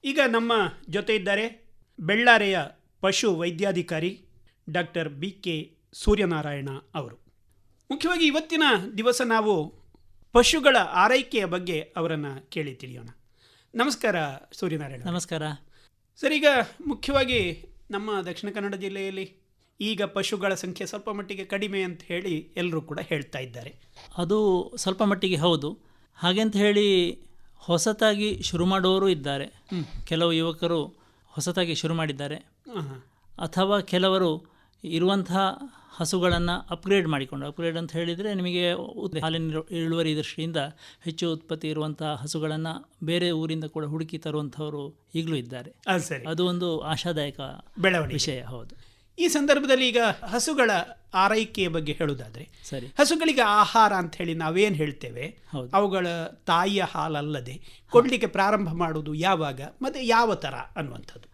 ಈಗ ನಮ್ಮ ಜೊತೆ ಇದ್ದಾರೆ ಬೆಳ್ಳಾರೆಯ ಪಶು ವೈದ್ಯಾಧಿಕಾರಿ ಡಾಕ್ಟರ್ BK ಸೂರ್ಯನಾರಾಯಣ ಅವರು. ಮುಖ್ಯವಾಗಿ ಇವತ್ತಿನ ದಿವಸ ನಾವು ಪಶುಗಳ ಆರೈಕೆಯ ಬಗ್ಗೆ ಅವರನ್ನು ಕೇಳಿ ತಿಳಿಯೋಣ. ನಮಸ್ಕಾರ ಸೂರ್ಯನಾರಾಯಣ. ನಮಸ್ಕಾರ ಸರ್, ಈಗ ಮುಖ್ಯವಾಗಿ ನಮ್ಮ ದಕ್ಷಿಣ ಕನ್ನಡ ಜಿಲ್ಲೆಯಲ್ಲಿ ಈಗ ಪಶುಗಳ ಸಂಖ್ಯೆ ಸ್ವಲ್ಪ ಮಟ್ಟಿಗೆ ಕಡಿಮೆ ಅಂತ ಹೇಳಿ ಎಲ್ಲರೂ ಕೂಡ ಹೇಳ್ತಾ ಇದ್ದಾರೆ. ಅದು ಸ್ವಲ್ಪ ಮಟ್ಟಿಗೆ ಹೌದು. ಹಾಗೆಂತ ಹೇಳಿ ಹೊಸತಾಗಿ ಶುರು ಮಾಡೋರು ಇದ್ದಾರೆ. ಕೆಲವು ಯುವಕರು ಹೊಸತಾಗಿ ಶುರು ಮಾಡಿದ್ದಾರೆ, ಅಥವಾ ಕೆಲವರು ಇರುವಂತಹ ಹಸುಗಳನ್ನು ಅಪ್ಗ್ರೇಡ್ ಮಾಡಿಕೊಂಡು, ಅಪ್ಗ್ರೇಡ್ ಅಂತ ಹೇಳಿದರೆ ನಿಮಗೆ ಹಾಲಿನ ಇಳುವರಿ ದೃಷ್ಟಿಯಿಂದ ಹೆಚ್ಚು ಉತ್ಪತ್ತಿ ಇರುವಂತಹ ಹಸುಗಳನ್ನು ಬೇರೆ ಊರಿಂದ ಕೂಡ ಹುಡುಕಿ ತರುವಂಥವರು ಈಗಲೂ ಇದ್ದಾರೆ. ಅದು ಒಂದು ಆಶಾದಾಯಕ ಬೆಳವಣಿಗೆ ವಿಷಯ. ಹೌದು. ಈ ಸಂದರ್ಭದಲ್ಲಿ ಈಗ ಹಸುಗಳ ಆರೈಕೆಯ ಬಗ್ಗೆ ಹೇಳುವುದಾದ್ರೆ, ಸರಿ, ಹಸುಗಳಿಗೆ ಆಹಾರ ಅಂತ ಹೇಳಿ ನಾವೇನು ಹೇಳ್ತೇವೆ, ಅವುಗಳ ತಾಯಿಯ ಹಾಲಲ್ಲದೆ ಕೊಡಲಿಕ್ಕೆ ಪ್ರಾರಂಭ ಮಾಡುವುದು ಯಾವಾಗ ಮತ್ತು ಯಾವ ಥರ ಅನ್ನುವಂಥದ್ದು.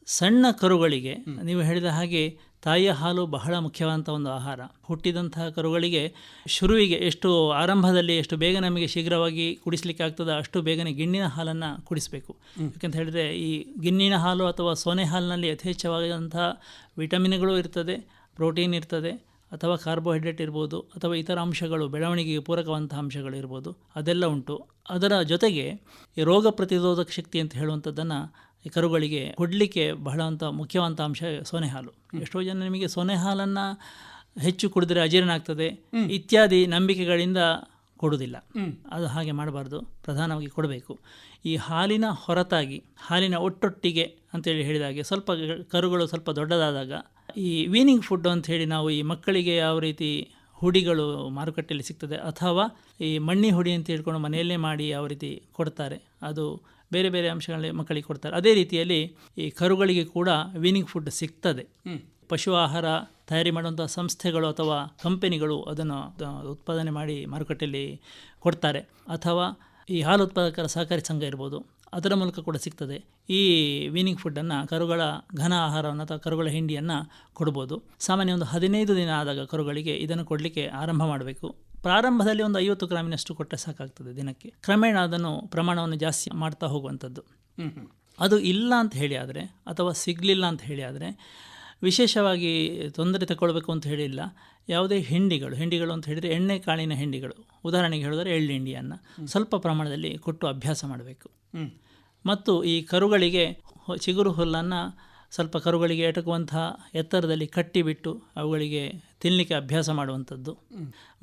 ಸಣ್ಣ ಕರುಗಳಿಗೆ ನೀವು ಹೇಳಿದ ಹಾಗೆ ತಾಯಿಯ ಹಾಲು ಬಹಳ ಮುಖ್ಯವಾದಂಥ ಒಂದು ಆಹಾರ. ಹುಟ್ಟಿದಂತಹ ಕರುಗಳಿಗೆ ಶುರುವಿಗೆ ಎಷ್ಟು ಆರಂಭದಲ್ಲಿ ಎಷ್ಟು ಬೇಗ ನಮಗೆ ಶೀಘ್ರವಾಗಿ ಕುಡಿಸಲಿಕ್ಕೆ ಆಗ್ತದೆ ಅಷ್ಟು ಬೇಗನೆ ಗಿಣ್ಣಿನ ಹಾಲನ್ನು ಕುಡಿಸಬೇಕು. ಯಾಕೆಂತ ಹೇಳಿದರೆ ಈ ಗಿಣ್ಣಿನ ಹಾಲು ಅಥವಾ ಸೋನೆ ಹಾಲಿನಲ್ಲಿ ಯಥೇಚ್ಛವಾದಂಥ ವಿಟಮಿನ್ಗಳು ಇರ್ತದೆ, ಪ್ರೋಟೀನ್ ಇರ್ತದೆ, ಅಥವಾ ಕಾರ್ಬೋಹೈಡ್ರೇಟ್ ಇರ್ಬೋದು, ಅಥವಾ ಇತರ ಅಂಶಗಳು ಬೆಳವಣಿಗೆಗೆ ಪೂರಕವಂಥ ಅಂಶಗಳು ಇರ್ಬೋದು, ಅದೆಲ್ಲ ಉಂಟು. ಅದರ ಜೊತೆಗೆ ಈ ರೋಗ ಪ್ರತಿರೋಧಕ ಶಕ್ತಿ ಅಂತ ಹೇಳುವಂಥದ್ದನ್ನು ಈ ಕರುಗಳಿಗೆ ಕೊಡಲಿಕ್ಕೆ ಬಹಳ ಮುಖ್ಯವಾದಂಥ ಅಂಶ ಸೋನೆ ಹಾಲು. ಎಷ್ಟೋ ಜನ ನಿಮಗೆ ಸೋನೆ ಹಾಲನ್ನು ಹೆಚ್ಚು ಕುಡಿದ್ರೆ ಅಜೀರ್ಣ ಆಗ್ತದೆ ಇತ್ಯಾದಿ ನಂಬಿಕೆಗಳಿಂದ ಕೊಡುವುದಿಲ್ಲ. ಅದು ಹಾಗೆ ಮಾಡಬಾರ್ದು, ಪ್ರಧಾನವಾಗಿ ಕೊಡಬೇಕು. ಈ ಹಾಲಿನ ಹೊರತಾಗಿ ಹಾಲಿನ ಒಟ್ಟೊಟ್ಟಿಗೆ ಅಂತೇಳಿ ಹೇಳಿದಾಗೆ ಸ್ವಲ್ಪ ಕರುಗಳು ಸ್ವಲ್ಪ ದೊಡ್ಡದಾದಾಗ ಈ ವೀನಿಂಗ್ ಫುಡ್ ಅಂತ ಹೇಳಿ ನಾವು ಈ ಮಕ್ಕಳಿಗೆ ಯಾವ ರೀತಿ ಹುಡಿಗಳು ಮಾರುಕಟ್ಟೆಯಲ್ಲಿ ಸಿಗ್ತದೆ, ಅಥವಾ ಈ ಮಣ್ಣಿ ಹುಡಿ ಅಂತ ಹೇಳ್ಕೊಂಡು ಮನೆಯಲ್ಲೇ ಮಾಡಿ ಯಾವ ರೀತಿ ಕೊಡ್ತಾರೆ, ಅದು ಬೇರೆ ಬೇರೆ ಅಂಶಗಳಲ್ಲಿ ಮಕ್ಕಳಿಗೆ ಕೊಡ್ತಾರೆ. ಅದೇ ರೀತಿಯಲ್ಲಿ ಈ ಕರುಗಳಿಗೆ ಕೂಡ ವೀನಿಂಗ್ ಫುಡ್ ಸಿಗ್ತದೆ. ಪಶು ಆಹಾರ ತಯಾರಿ ಮಾಡುವಂಥ ಸಂಸ್ಥೆಗಳು ಅಥವಾ ಕಂಪನಿಗಳು ಅದನ್ನು ಉತ್ಪಾದನೆ ಮಾಡಿ ಮಾರುಕಟ್ಟೆಯಲ್ಲಿ ಕೊಡ್ತಾರೆ, ಅಥವಾ ಈ ಹಾಲು ಉತ್ಪಾದಕರ ಸಹಕಾರಿ ಸಂಘ ಇರ್ಬೋದು, ಅದರ ಮೂಲಕ ಕೂಡ ಸಿಗ್ತದೆ. ಈ ವೀನಿಂಗ್ ಫುಡ್ಡನ್ನು ಕರುಗಳ ಘನ ಆಹಾರವನ್ನು ಅಥವಾ ಕರುಗಳ ಹಿಂಡಿಯನ್ನು ಕೊಡ್ಬೋದು. ಸಾಮಾನ್ಯ ಒಂದು 15 ದಿನ ಆದಾಗ ಕರುಗಳಿಗೆ ಇದನ್ನು ಕೊಡಲಿಕ್ಕೆ ಆರಂಭ ಮಾಡಬೇಕು. ಪ್ರಾರಂಭದಲ್ಲಿ ಒಂದು 50 ಗ್ರಾಮಿನಷ್ಟು ಕೊಟ್ಟರೆ ಸಾಕಾಗ್ತದೆ ದಿನಕ್ಕೆ. ಕ್ರಮೇಣ ಅದನ್ನು ಪ್ರಮಾಣವನ್ನು ಜಾಸ್ತಿ ಮಾಡ್ತಾ ಹೋಗುವಂಥದ್ದು. ಅದು ಇಲ್ಲ ಅಂತ ಹೇಳಿ ಆದರೆ, ಅಥವಾ ಸಿಗಲಿಲ್ಲ ಅಂತ ಹೇಳಿ ಆದರೆ, ವಿಶೇಷವಾಗಿ ತೊಂದರೆ ತಗೊಳ್ಬೇಕು ಅಂತ ಹೇಳಿಲ್ಲ. ಯಾವುದೇ ಹಿಂಡಿಗಳು ಅಂತ ಹೇಳಿದರೆ ಎಣ್ಣೆ ಕಾಳಿನ ಹಿಂಡಿಗಳು, ಉದಾಹರಣೆಗೆ ಹೇಳಿದರೆ ಎಳ್ಳು ಹಿಂಡಿಯನ್ನು ಸ್ವಲ್ಪ ಪ್ರಮಾಣದಲ್ಲಿ ಕೊಟ್ಟು ಅಭ್ಯಾಸ ಮಾಡಬೇಕು. ಮತ್ತು ಈ ಕರುಗಳಿಗೆ ಚಿಗುರು ಹುಲ್ಲನ್ನು ಸ್ವಲ್ಪ ಕರುಗಳಿಗೆ ಎಟಕುವಂತಹ ಎತ್ತರದಲ್ಲಿ ಕಟ್ಟಿಬಿಟ್ಟು ಅವುಗಳಿಗೆ ತಿನ್ನಲಿಕ್ಕೆ ಅಭ್ಯಾಸ ಮಾಡುವಂಥದ್ದು.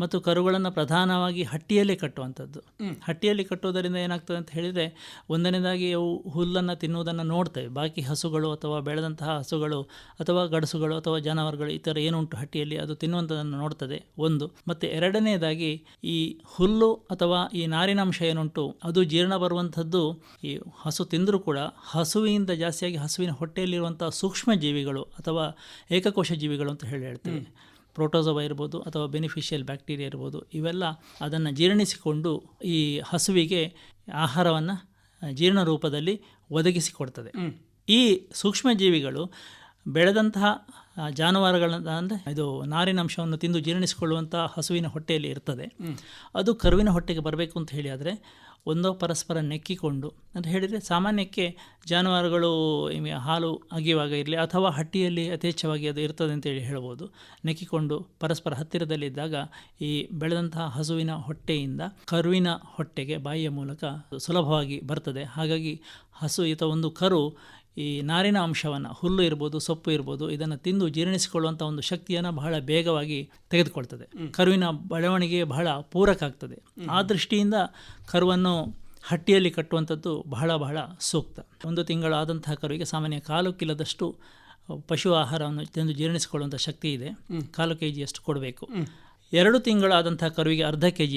ಮತ್ತು ಕರುಗಳನ್ನು ಪ್ರಧಾನವಾಗಿ ಹಟ್ಟಿಯಲ್ಲೇ ಕಟ್ಟುವಂಥದ್ದು. ಹಟ್ಟಿಯಲ್ಲಿ ಕಟ್ಟುವುದರಿಂದ ಏನಾಗ್ತದೆ ಅಂತ ಹೇಳಿದರೆ, ಒಂದನೇದಾಗಿ ಅವು ಹುಲ್ಲನ್ನು ತಿನ್ನುವುದನ್ನು ನೋಡ್ತೇವೆ. ಬಾಕಿ ಹಸುಗಳು ಅಥವಾ ಬೆಳೆದಂತಹ ಹಸುಗಳು ಅಥವಾ ಗಡಸುಗಳು ಅಥವಾ ಜಾನುವಾರುಗಳು ಈ ಥರ ಏನುಂಟು ಹಟ್ಟಿಯಲ್ಲಿ ಅದು ತಿನ್ನುವಂಥದ್ದನ್ನು ನೋಡ್ತದೆ ಒಂದು. ಮತ್ತು ಎರಡನೇದಾಗಿ ಈ ಹುಲ್ಲು ಅಥವಾ ಈ ನಾರಿನಾಂಶ ಏನುಂಟು ಅದು ಜೀರ್ಣ ಬರುವಂಥದ್ದು ಈ ಹಸು ತಿಂದರೂ ಕೂಡ ಹಸುವಿನಿಂದ ಜಾಸ್ತಿಯಾಗಿ ಹಸುವಿನ ಹೊಟ್ಟೆಯಲ್ಲಿರುವಂಥ ಸೂಕ್ಷ್ಮ ಜೀವಿಗಳು ಅಥವಾ ಏಕಕೋಶ ಜೀವಿಗಳು ಅಂತ ಹೇಳ್ತೇವೆ. ಪ್ರೋಟೋಸೋವಾ ಇರ್ಬೋದು ಅಥವಾ ಬೆನಿಫಿಷಿಯಲ್ ಬ್ಯಾಕ್ಟೀರಿಯಾ ಇರ್ಬೋದು, ಇವೆಲ್ಲ ಅದನ್ನು ಜೀರ್ಣಿಸಿಕೊಂಡು ಈ ಹಸುವಿಗೆ ಆಹಾರವನ್ನು ಜೀರ್ಣ ರೂಪದಲ್ಲಿ ಒದಗಿಸಿಕೊಡ್ತದೆ. ಈ ಸೂಕ್ಷ್ಮ ಜೀವಿಗಳು ಬೆಳೆದಂತಹ ಜಾನುವಾರುಗಳನ್ನ ಅಂದರೆ ಇದು ನಾರಿನಂಶವನ್ನು ತಿಂದು ಜೀರ್ಣಿಸಿಕೊಳ್ಳುವಂಥ ಹಸುವಿನ ಹೊಟ್ಟೆಯಲ್ಲಿ ಇರ್ತದೆ. ಅದು ಕರುವಿನ ಹೊಟ್ಟೆಗೆ ಬರಬೇಕು ಅಂತ ಹೇಳಿ ಆದರೆ ಒಂದೋ ಪರಸ್ಪರ ನೆಕ್ಕಿಕೊಂಡು ಅಂತ ಹೇಳಿದರೆ, ಸಾಮಾನ್ಯಕ್ಕೆ ಜಾನುವಾರುಗಳು ಹಾಲು ಅಗಿಯುವಾಗ ಇರಲಿ ಅಥವಾ ಹಟ್ಟಿಯಲ್ಲಿ ಯಥೇಚ್ಛವಾಗಿ ಅದು ಇರ್ತದೆ ಅಂತೇಳಿ ಹೇಳ್ಬೋದು, ನೆಕ್ಕಿಕೊಂಡು ಪರಸ್ಪರ ಹತ್ತಿರದಲ್ಲಿದ್ದಾಗ ಈ ಬೆಳೆದಂತಹ ಹಸುವಿನ ಹೊಟ್ಟೆಯಿಂದ ಕರುವಿನ ಹೊಟ್ಟೆಗೆ ಬಾಯಿಯ ಮೂಲಕ ಸುಲಭವಾಗಿ ಬರ್ತದೆ. ಹಾಗಾಗಿ ಹಸು ಅಥವಾ ಒಂದು ಕರು ಈ ನಾರಿನ ಅಂಶವನ್ನು, ಹುಲ್ಲು ಇರ್ಬೋದು, ಸೊಪ್ಪು ಇರ್ಬೋದು, ಇದನ್ನು ತಿಂದು ಜೀರ್ಣಿಸಿಕೊಳ್ಳುವಂಥ ಒಂದು ಶಕ್ತಿಯನ್ನು ಬಹಳ ಬೇಗವಾಗಿ ತೆಗೆದುಕೊಳ್ತದೆ. ಕರುವಿನ ಬೆಳವಣಿಗೆ ಬಹಳ ಪೂರಕ ಆಗ್ತದೆ. ಆ ದೃಷ್ಟಿಯಿಂದ ಕರುವನ್ನು ಹಟ್ಟಿಯಲ್ಲಿ ಕಟ್ಟುವಂಥದ್ದು ಬಹಳ ಬಹಳ ಸೂಕ್ತ. 1 ತಿಂಗಳು ಆದಂತಹ ಕರುವಿಗೆ ಸಾಮಾನ್ಯ 1/4 ಕಿಲೋದಷ್ಟು ಪಶು ಆಹಾರವನ್ನು ತಿಂದು ಜೀರ್ಣಿಸಿಕೊಳ್ಳುವಂಥ ಶಕ್ತಿ ಇದೆ. 1/4 kg ಕೊಡಬೇಕು. 2 ತಿಂಗಳಾದಂಥ ಕರುವಿಗೆ 1/2 kg,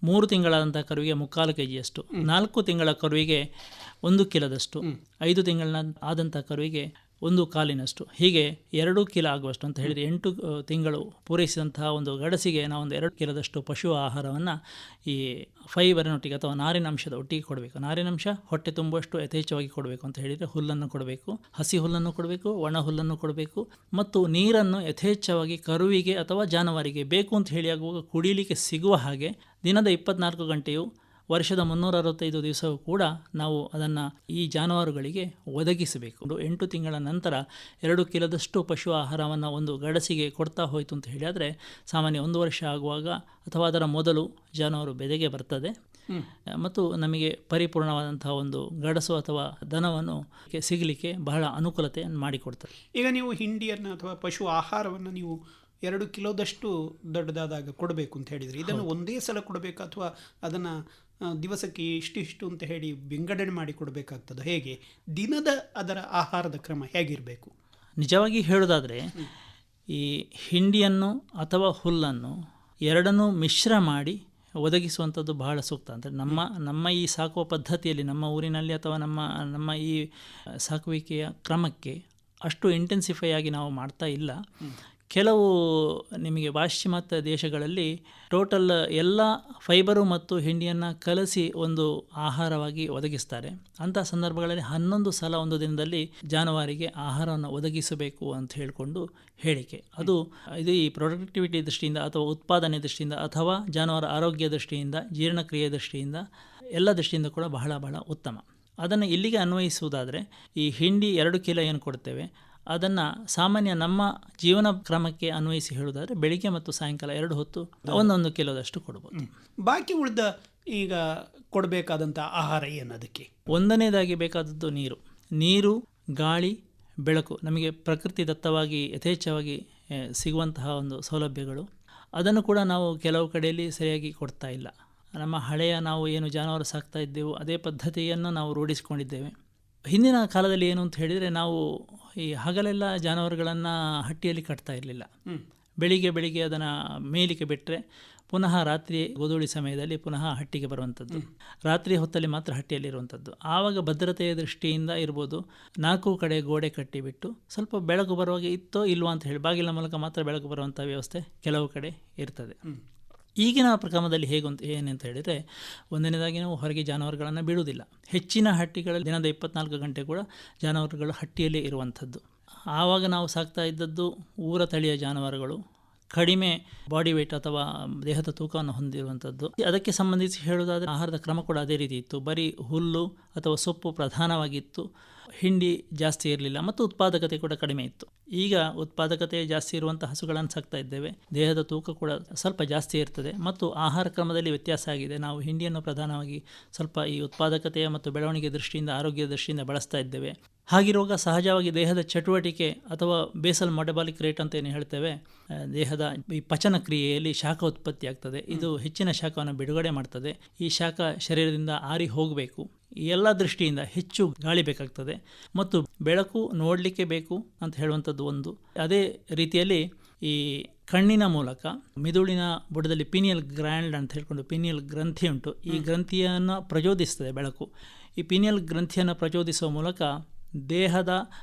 3 ತಿಂಗಳಾದಂಥ ಕರುವಿಗೆ 3/4 kg, 4 ತಿಂಗಳ ಕರುವಿಗೆ 1 ಕಿಲೋದಷ್ಟು, 5 ತಿಂಗಳ ಆದಂಥ ಕರುವಿಗೆ 1 ಕಾಲಿನಷ್ಟು, ಹೀಗೆ 2 ಕಿಲೋ ಆಗುವಷ್ಟು ಅಂತ ಹೇಳಿದರೆ 8 ತಿಂಗಳು ಪೂರೈಸಿದಂತಹ ಒಂದು ಗಡಸಿಗೆ ನಾವೊಂದು 2 ಕಿಲೋದಷ್ಟು ಪಶು ಆಹಾರವನ್ನು ಈ ಫೈಬರಿನೊಟ್ಟಿಗೆ ಅಥವಾ ನಾರಿನಂಶದ ಒಟ್ಟಿಗೆ ಕೊಡಬೇಕು. ನಾರಿನಂಶ ಹೊಟ್ಟೆ ತುಂಬುವಷ್ಟು ಯಥೇಚ್ಛವಾಗಿ ಕೊಡಬೇಕು ಅಂತ ಹೇಳಿದರೆ ಹುಲ್ಲನ್ನು ಕೊಡಬೇಕು, ಹಸಿ ಹುಲ್ಲನ್ನು ಕೊಡಬೇಕು, ಒಣ ಹುಲ್ಲನ್ನು ಕೊಡಬೇಕು, ಮತ್ತು ನೀರನ್ನು ಯಥೇಚ್ಛವಾಗಿ ಕರುವಿಗೆ ಅಥವಾ ಜಾನುವಾರಿಗೆ ಬೇಕು ಅಂತ ಹೇಳಿ ಆಗುವಾಗ ಕುಡಿಯಲಿಕ್ಕೆ ಸಿಗುವ ಹಾಗೆ ದಿನದ 24 ಗಂಟೆಯು ವರ್ಷದ 365 ದಿವಸವೂ ಕೂಡ ನಾವು ಅದನ್ನು ಈ ಜಾನುವಾರುಗಳಿಗೆ ಒದಗಿಸಬೇಕು. 8 ತಿಂಗಳ ನಂತರ 2 ಕಿಲೋದಷ್ಟು ಪಶು ಆಹಾರವನ್ನು ಒಂದು ಗಡಸಿಗೆ ಕೊಡ್ತಾ ಹೋಯಿತು ಅಂತ ಹೇಳಿದರೆ ಸಾಮಾನ್ಯ 1 ವರ್ಷ ಆಗುವಾಗ ಅಥವಾ ಅದರ ಮೊದಲು ಜಾನುವಾರು ಬೆದೆಗೆ ಬರ್ತದೆ ಮತ್ತು ನಮಗೆ ಪರಿಪೂರ್ಣವಾದಂತಹ ಒಂದು ಗಡಸು ಅಥವಾ ದನವನ್ನು ಸಿಗಲಿಕ್ಕೆ ಬಹಳ ಅನುಕೂಲತೆಯನ್ನು ಮಾಡಿಕೊಡ್ತದೆ. ಈಗ ನೀವು ಹಿಂಡಿಯನ್ನು ಅಥವಾ ಪಶು ಆಹಾರವನ್ನು ನೀವು 2 ಕಿಲೋದಷ್ಟು ದೊಡ್ಡದಾದಾಗ ಕೊಡಬೇಕು ಅಂತ ಹೇಳಿದರೆ ಇದನ್ನು ಒಂದೇ ಸಲ ಕೊಡಬೇಕು ಅಥವಾ ಅದನ್ನು ದಿವಸಕ್ಕೆ ಇಷ್ಟು ಅಂತ ಹೇಳಿ ವಿಂಗಡಣೆ ಮಾಡಿ ಕೊಡಬೇಕಾಗ್ತದೆ? ಹೇಗೆ ದಿನದ ಅದರ ಆಹಾರದ ಕ್ರಮ ಹೇಗಿರಬೇಕು? ನಿಜವಾಗಿ ಹೇಳೋದಾದರೆ ಈ ಹಿಂಡಿಯನ್ನು ಅಥವಾ ಹುಲ್ಲನ್ನು ಎರಡನ್ನೂ ಮಿಶ್ರ ಮಾಡಿ ಒದಗಿಸುವಂಥದ್ದು ಬಹಳ ಸೂಕ್ತ. ಅಂದರೆ ನಮ್ಮ ಈ ಸಾಕುವ ಪದ್ಧತಿಯಲ್ಲಿ ನಮ್ಮ ಊರಿನಲ್ಲಿ ಅಥವಾ ನಮ್ಮ ಈ ಸಾಕುವಿಕೆಯ ಕ್ರಮಕ್ಕೆ ಅಷ್ಟು ಇಂಟೆನ್ಸಿಫೈ ಆಗಿ ನಾವು ಮಾಡ್ತಾ ಇಲ್ಲ. ಕೆಲವು ನಿಮಗೆ ಪಾಶ್ಚಿಮಾತ್ಯ ದೇಶಗಳಲ್ಲಿ ಟೋಟಲ್ ಎಲ್ಲ ಫೈಬರು ಮತ್ತು ಹಿಂಡಿಯನ್ನು ಕಲಸಿ ಒಂದು ಆಹಾರವಾಗಿ ಒದಗಿಸ್ತಾರೆ. ಅಂಥ ಸಂದರ್ಭಗಳಲ್ಲಿ 11 ಸಲ ಒಂದು ದಿನದಲ್ಲಿ ಜಾನುವಾರಿಗೆ ಆಹಾರವನ್ನು ಒದಗಿಸಬೇಕು ಅಂತ ಹೇಳಿಕೊಂಡು ಹೇಳಿಕೆ. ಇದು ಈ ಪ್ರೊಡಕ್ಟಿವಿಟಿ ದೃಷ್ಟಿಯಿಂದ ಅಥವಾ ಉತ್ಪಾದನೆ ದೃಷ್ಟಿಯಿಂದ ಅಥವಾ ಜಾನುವಾರು ಆರೋಗ್ಯ ದೃಷ್ಟಿಯಿಂದ, ಜೀರ್ಣಕ್ರಿಯೆ ದೃಷ್ಟಿಯಿಂದ, ಎಲ್ಲ ದೃಷ್ಟಿಯಿಂದ ಕೂಡ ಬಹಳ ಬಹಳ ಉತ್ತಮ. ಅದನ್ನು ಇಲ್ಲಿಗೆ ಅನ್ವಯಿಸುವುದಾದರೆ ಈ ಹಿಂಡಿ 2 ಕಿಲೋ ಏನು ಕೊಡ್ತೇವೆ ಅದನ್ನು ಸಾಮಾನ್ಯ ನಮ್ಮ ಜೀವನ ಕ್ರಮಕ್ಕೆ ಅನ್ವಯಿಸಿ ಹೇಳುವುದಾದರೆ ಬೆಳಿಗ್ಗೆ ಮತ್ತು ಸಾಯಂಕಾಲ 2 ಹೊತ್ತು 1 ಕಿಲೋದಷ್ಟು ಕೊಡ್ಬೋದು. ಬಾಕಿ ಉಳಿದ ಈಗ ಕೊಡಬೇಕಾದಂಥ ಆಹಾರ ಏನದಕ್ಕೆ? ಒಂದನೇದಾಗಿ ಬೇಕಾದದ್ದು ನೀರು, ಗಾಳಿ, ಬೆಳಕು. ನಮಗೆ ಪ್ರಕೃತಿ ದತ್ತವಾಗಿ ಯಥೇಚ್ಛವಾಗಿ ಸಿಗುವಂತಹ ಒಂದು ಸೌಲಭ್ಯಗಳು, ಅದನ್ನು ಕೂಡ ನಾವು ಕೆಲವು ಕಡೆಯಲ್ಲಿ ಸರಿಯಾಗಿ ಕೊಡ್ತಾ ಇಲ್ಲ. ನಮ್ಮ ಹಳೆಯ ನಾವು ಏನು ಜಾನುವಾರು ಸಾಕ್ತಾ ಇದ್ದೆವು ಅದೇ ಪದ್ಧತಿಯನ್ನು ನಾವು ರೂಢಿಸಿಕೊಂಡಿದ್ದೇವೆ. ಹಿಂದಿನ ಕಾಲದಲ್ಲಿ ಏನು ಅಂತ ಹೇಳಿದರೆ ನಾವು ಈ ಹಗಲೆಲ್ಲ ಜಾನುವಾರುಗಳನ್ನು ಹಟ್ಟಿಯಲ್ಲಿ ಕಟ್ತಾ ಇರಲಿಲ್ಲ. ಬೆಳಿಗ್ಗೆ ಅದನ್ನು ಮೇಲಿಗೆ ಬಿಟ್ಟರೆ ಪುನಃ ರಾತ್ರಿ ಗೋಧೂಳಿ ಸಮಯದಲ್ಲಿ ಪುನಃ ಹಟ್ಟಿಗೆ ಬರುವಂಥದ್ದು, ರಾತ್ರಿ ಹೊತ್ತಲ್ಲಿ ಮಾತ್ರ ಹಟ್ಟಿಯಲ್ಲಿರುವಂಥದ್ದು. ಆವಾಗ ಭದ್ರತೆಯ ದೃಷ್ಟಿಯಿಂದ ಇರ್ಬೋದು 4 ಕಡೆ ಗೋಡೆ ಕಟ್ಟಿಬಿಟ್ಟು ಸ್ವಲ್ಪ ಬೆಳಕು ಬರುವಾಗ ಇತ್ತೋ ಇಲ್ವೋ ಅಂತ ಹೇಳಿ ಬಾಗಿಲ ಮೂಲಕ ಮಾತ್ರ ಬೆಳಕು ಬರುವಂಥ ವ್ಯವಸ್ಥೆ ಕೆಲವು ಕಡೆ ಇರ್ತದೆ. ಈಗಿನ ಕ್ರಮದಲ್ಲಿ ಏನಂತ ಹೇಳಿದರೆ ಒಂದನೇದಾಗಿ ನಾವು ಹೊರಗೆ ಜಾನುವಾರುಗಳನ್ನು ಬಿಡುವುದಿಲ್ಲ. ಹೆಚ್ಚಿನ ಹಟ್ಟಿಗಳಲ್ಲಿ ದಿನದ 24 ಗಂಟೆ ಕೂಡ ಜಾನುವಾರುಗಳು ಹಟ್ಟಿಯಲ್ಲೇ ಇರುವಂಥದ್ದು. ಆವಾಗ ನಾವು ಸಾಕ್ತಾ ಇದ್ದದ್ದು ಊರ ತಳಿಯ ಜಾನುವಾರುಗಳು, ಕಡಿಮೆ ಬಾಡಿ ವೇಟ್ ಅಥವಾ ದೇಹದ ತೂಕವನ್ನು ಹೊಂದಿರುವಂಥದ್ದು. ಅದಕ್ಕೆ ಸಂಬಂಧಿಸಿ ಹೇಳುವುದಾದರೆ ಆಹಾರದ ಕ್ರಮ ಕೂಡ ಅದೇ ರೀತಿ ಇತ್ತು. ಬರೀ ಹುಲ್ಲು ಅಥವಾ ಸೊಪ್ಪು ಪ್ರಧಾನವಾಗಿತ್ತು, ಹಿಂಡಿ ಜಾಸ್ತಿ ಇರಲಿಲ್ಲ ಮತ್ತು ಉತ್ಪಾದಕತೆ ಕೂಡ ಕಡಿಮೆ ಇತ್ತು. ಈಗ ಉತ್ಪಾದಕತೆ ಜಾಸ್ತಿ ಇರುವಂಥ ಹಸುಗಳನ್ನು ಸಾಕ್ತಾ ಇದ್ದೇವೆ, ದೇಹದ ತೂಕ ಕೂಡ ಸ್ವಲ್ಪ ಜಾಸ್ತಿ ಇರ್ತದೆ ಮತ್ತು ಆಹಾರ ಕ್ರಮದಲ್ಲಿ ವ್ಯತ್ಯಾಸ ಆಗಿದೆ. ನಾವು ಹಿಂಡಿಯನ್ನು ಪ್ರಧಾನವಾಗಿ ಸ್ವಲ್ಪ ಈ ಉತ್ಪಾದಕತೆಯ ಮತ್ತು ಬೆಳವಣಿಗೆ ದೃಷ್ಟಿಯಿಂದ, ಆರೋಗ್ಯದ ದೃಷ್ಟಿಯಿಂದ ಬಳಸ್ತಾ ಇದ್ದೇವೆ. ಹಾಗಿರುವಾಗ ಸಹಜವಾಗಿ ದೇಹದ ಚಟುವಟಿಕೆ ಅಥವಾ ಬೇಸಲ್ ಮೆಟಬಾಲಿಕ್ ರೇಟ್ ಅಂತ ಏನು ಹೇಳ್ತೇವೆ, ದೇಹದ ಈ ಪಚನ ಕ್ರಿಯೆಯಲ್ಲಿ ಶಾಖ ಉತ್ಪತ್ತಿ ಆಗ್ತದೆ. ಇದು ಹೆಚ್ಚಿನ ಶಾಖವನ್ನು ಬಿಡುಗಡೆ ಮಾಡ್ತದೆ. ಈ ಶಾಖ ಶರೀರದಿಂದ ಆರಿ ಹೋಗಬೇಕು. ಈ ಎಲ್ಲ ದೃಷ್ಟಿಯಿಂದ ಹೆಚ್ಚು ಗಾಳಿ ಬೇಕಾಗ್ತದೆ ಮತ್ತು ಬೆಳಕು ನೋಡಲಿಕ್ಕೆ ಬೇಕು ಅಂತ ಹೇಳುವಂಥದ್ದು ಒಂದು. ಅದೇ ರೀತಿಯಲ್ಲಿ ಈ ಕಣ್ಣಿನ ಮೂಲಕ ಮಿದುಳಿನ ಬುಡದಲ್ಲಿ ಪಿನಿಯಲ್ ಗ್ರ್ಯಾಂಡ್ ಅಂತ ಹೇಳ್ಕೊಂಡು ಪಿನಿಯಲ್ ಗ್ರಂಥಿ ಉಂಟು. ಈ ಗ್ರಂಥಿಯನ್ನು ಪ್ರಚೋದಿಸ್ತದೆ ಬೆಳಕು. ಈ ಪಿನಿಯಲ್ ಗ್ರಂಥಿಯನ್ನು ಪ್ರಚೋದಿಸುವ ಮೂಲಕ ದೇಹದ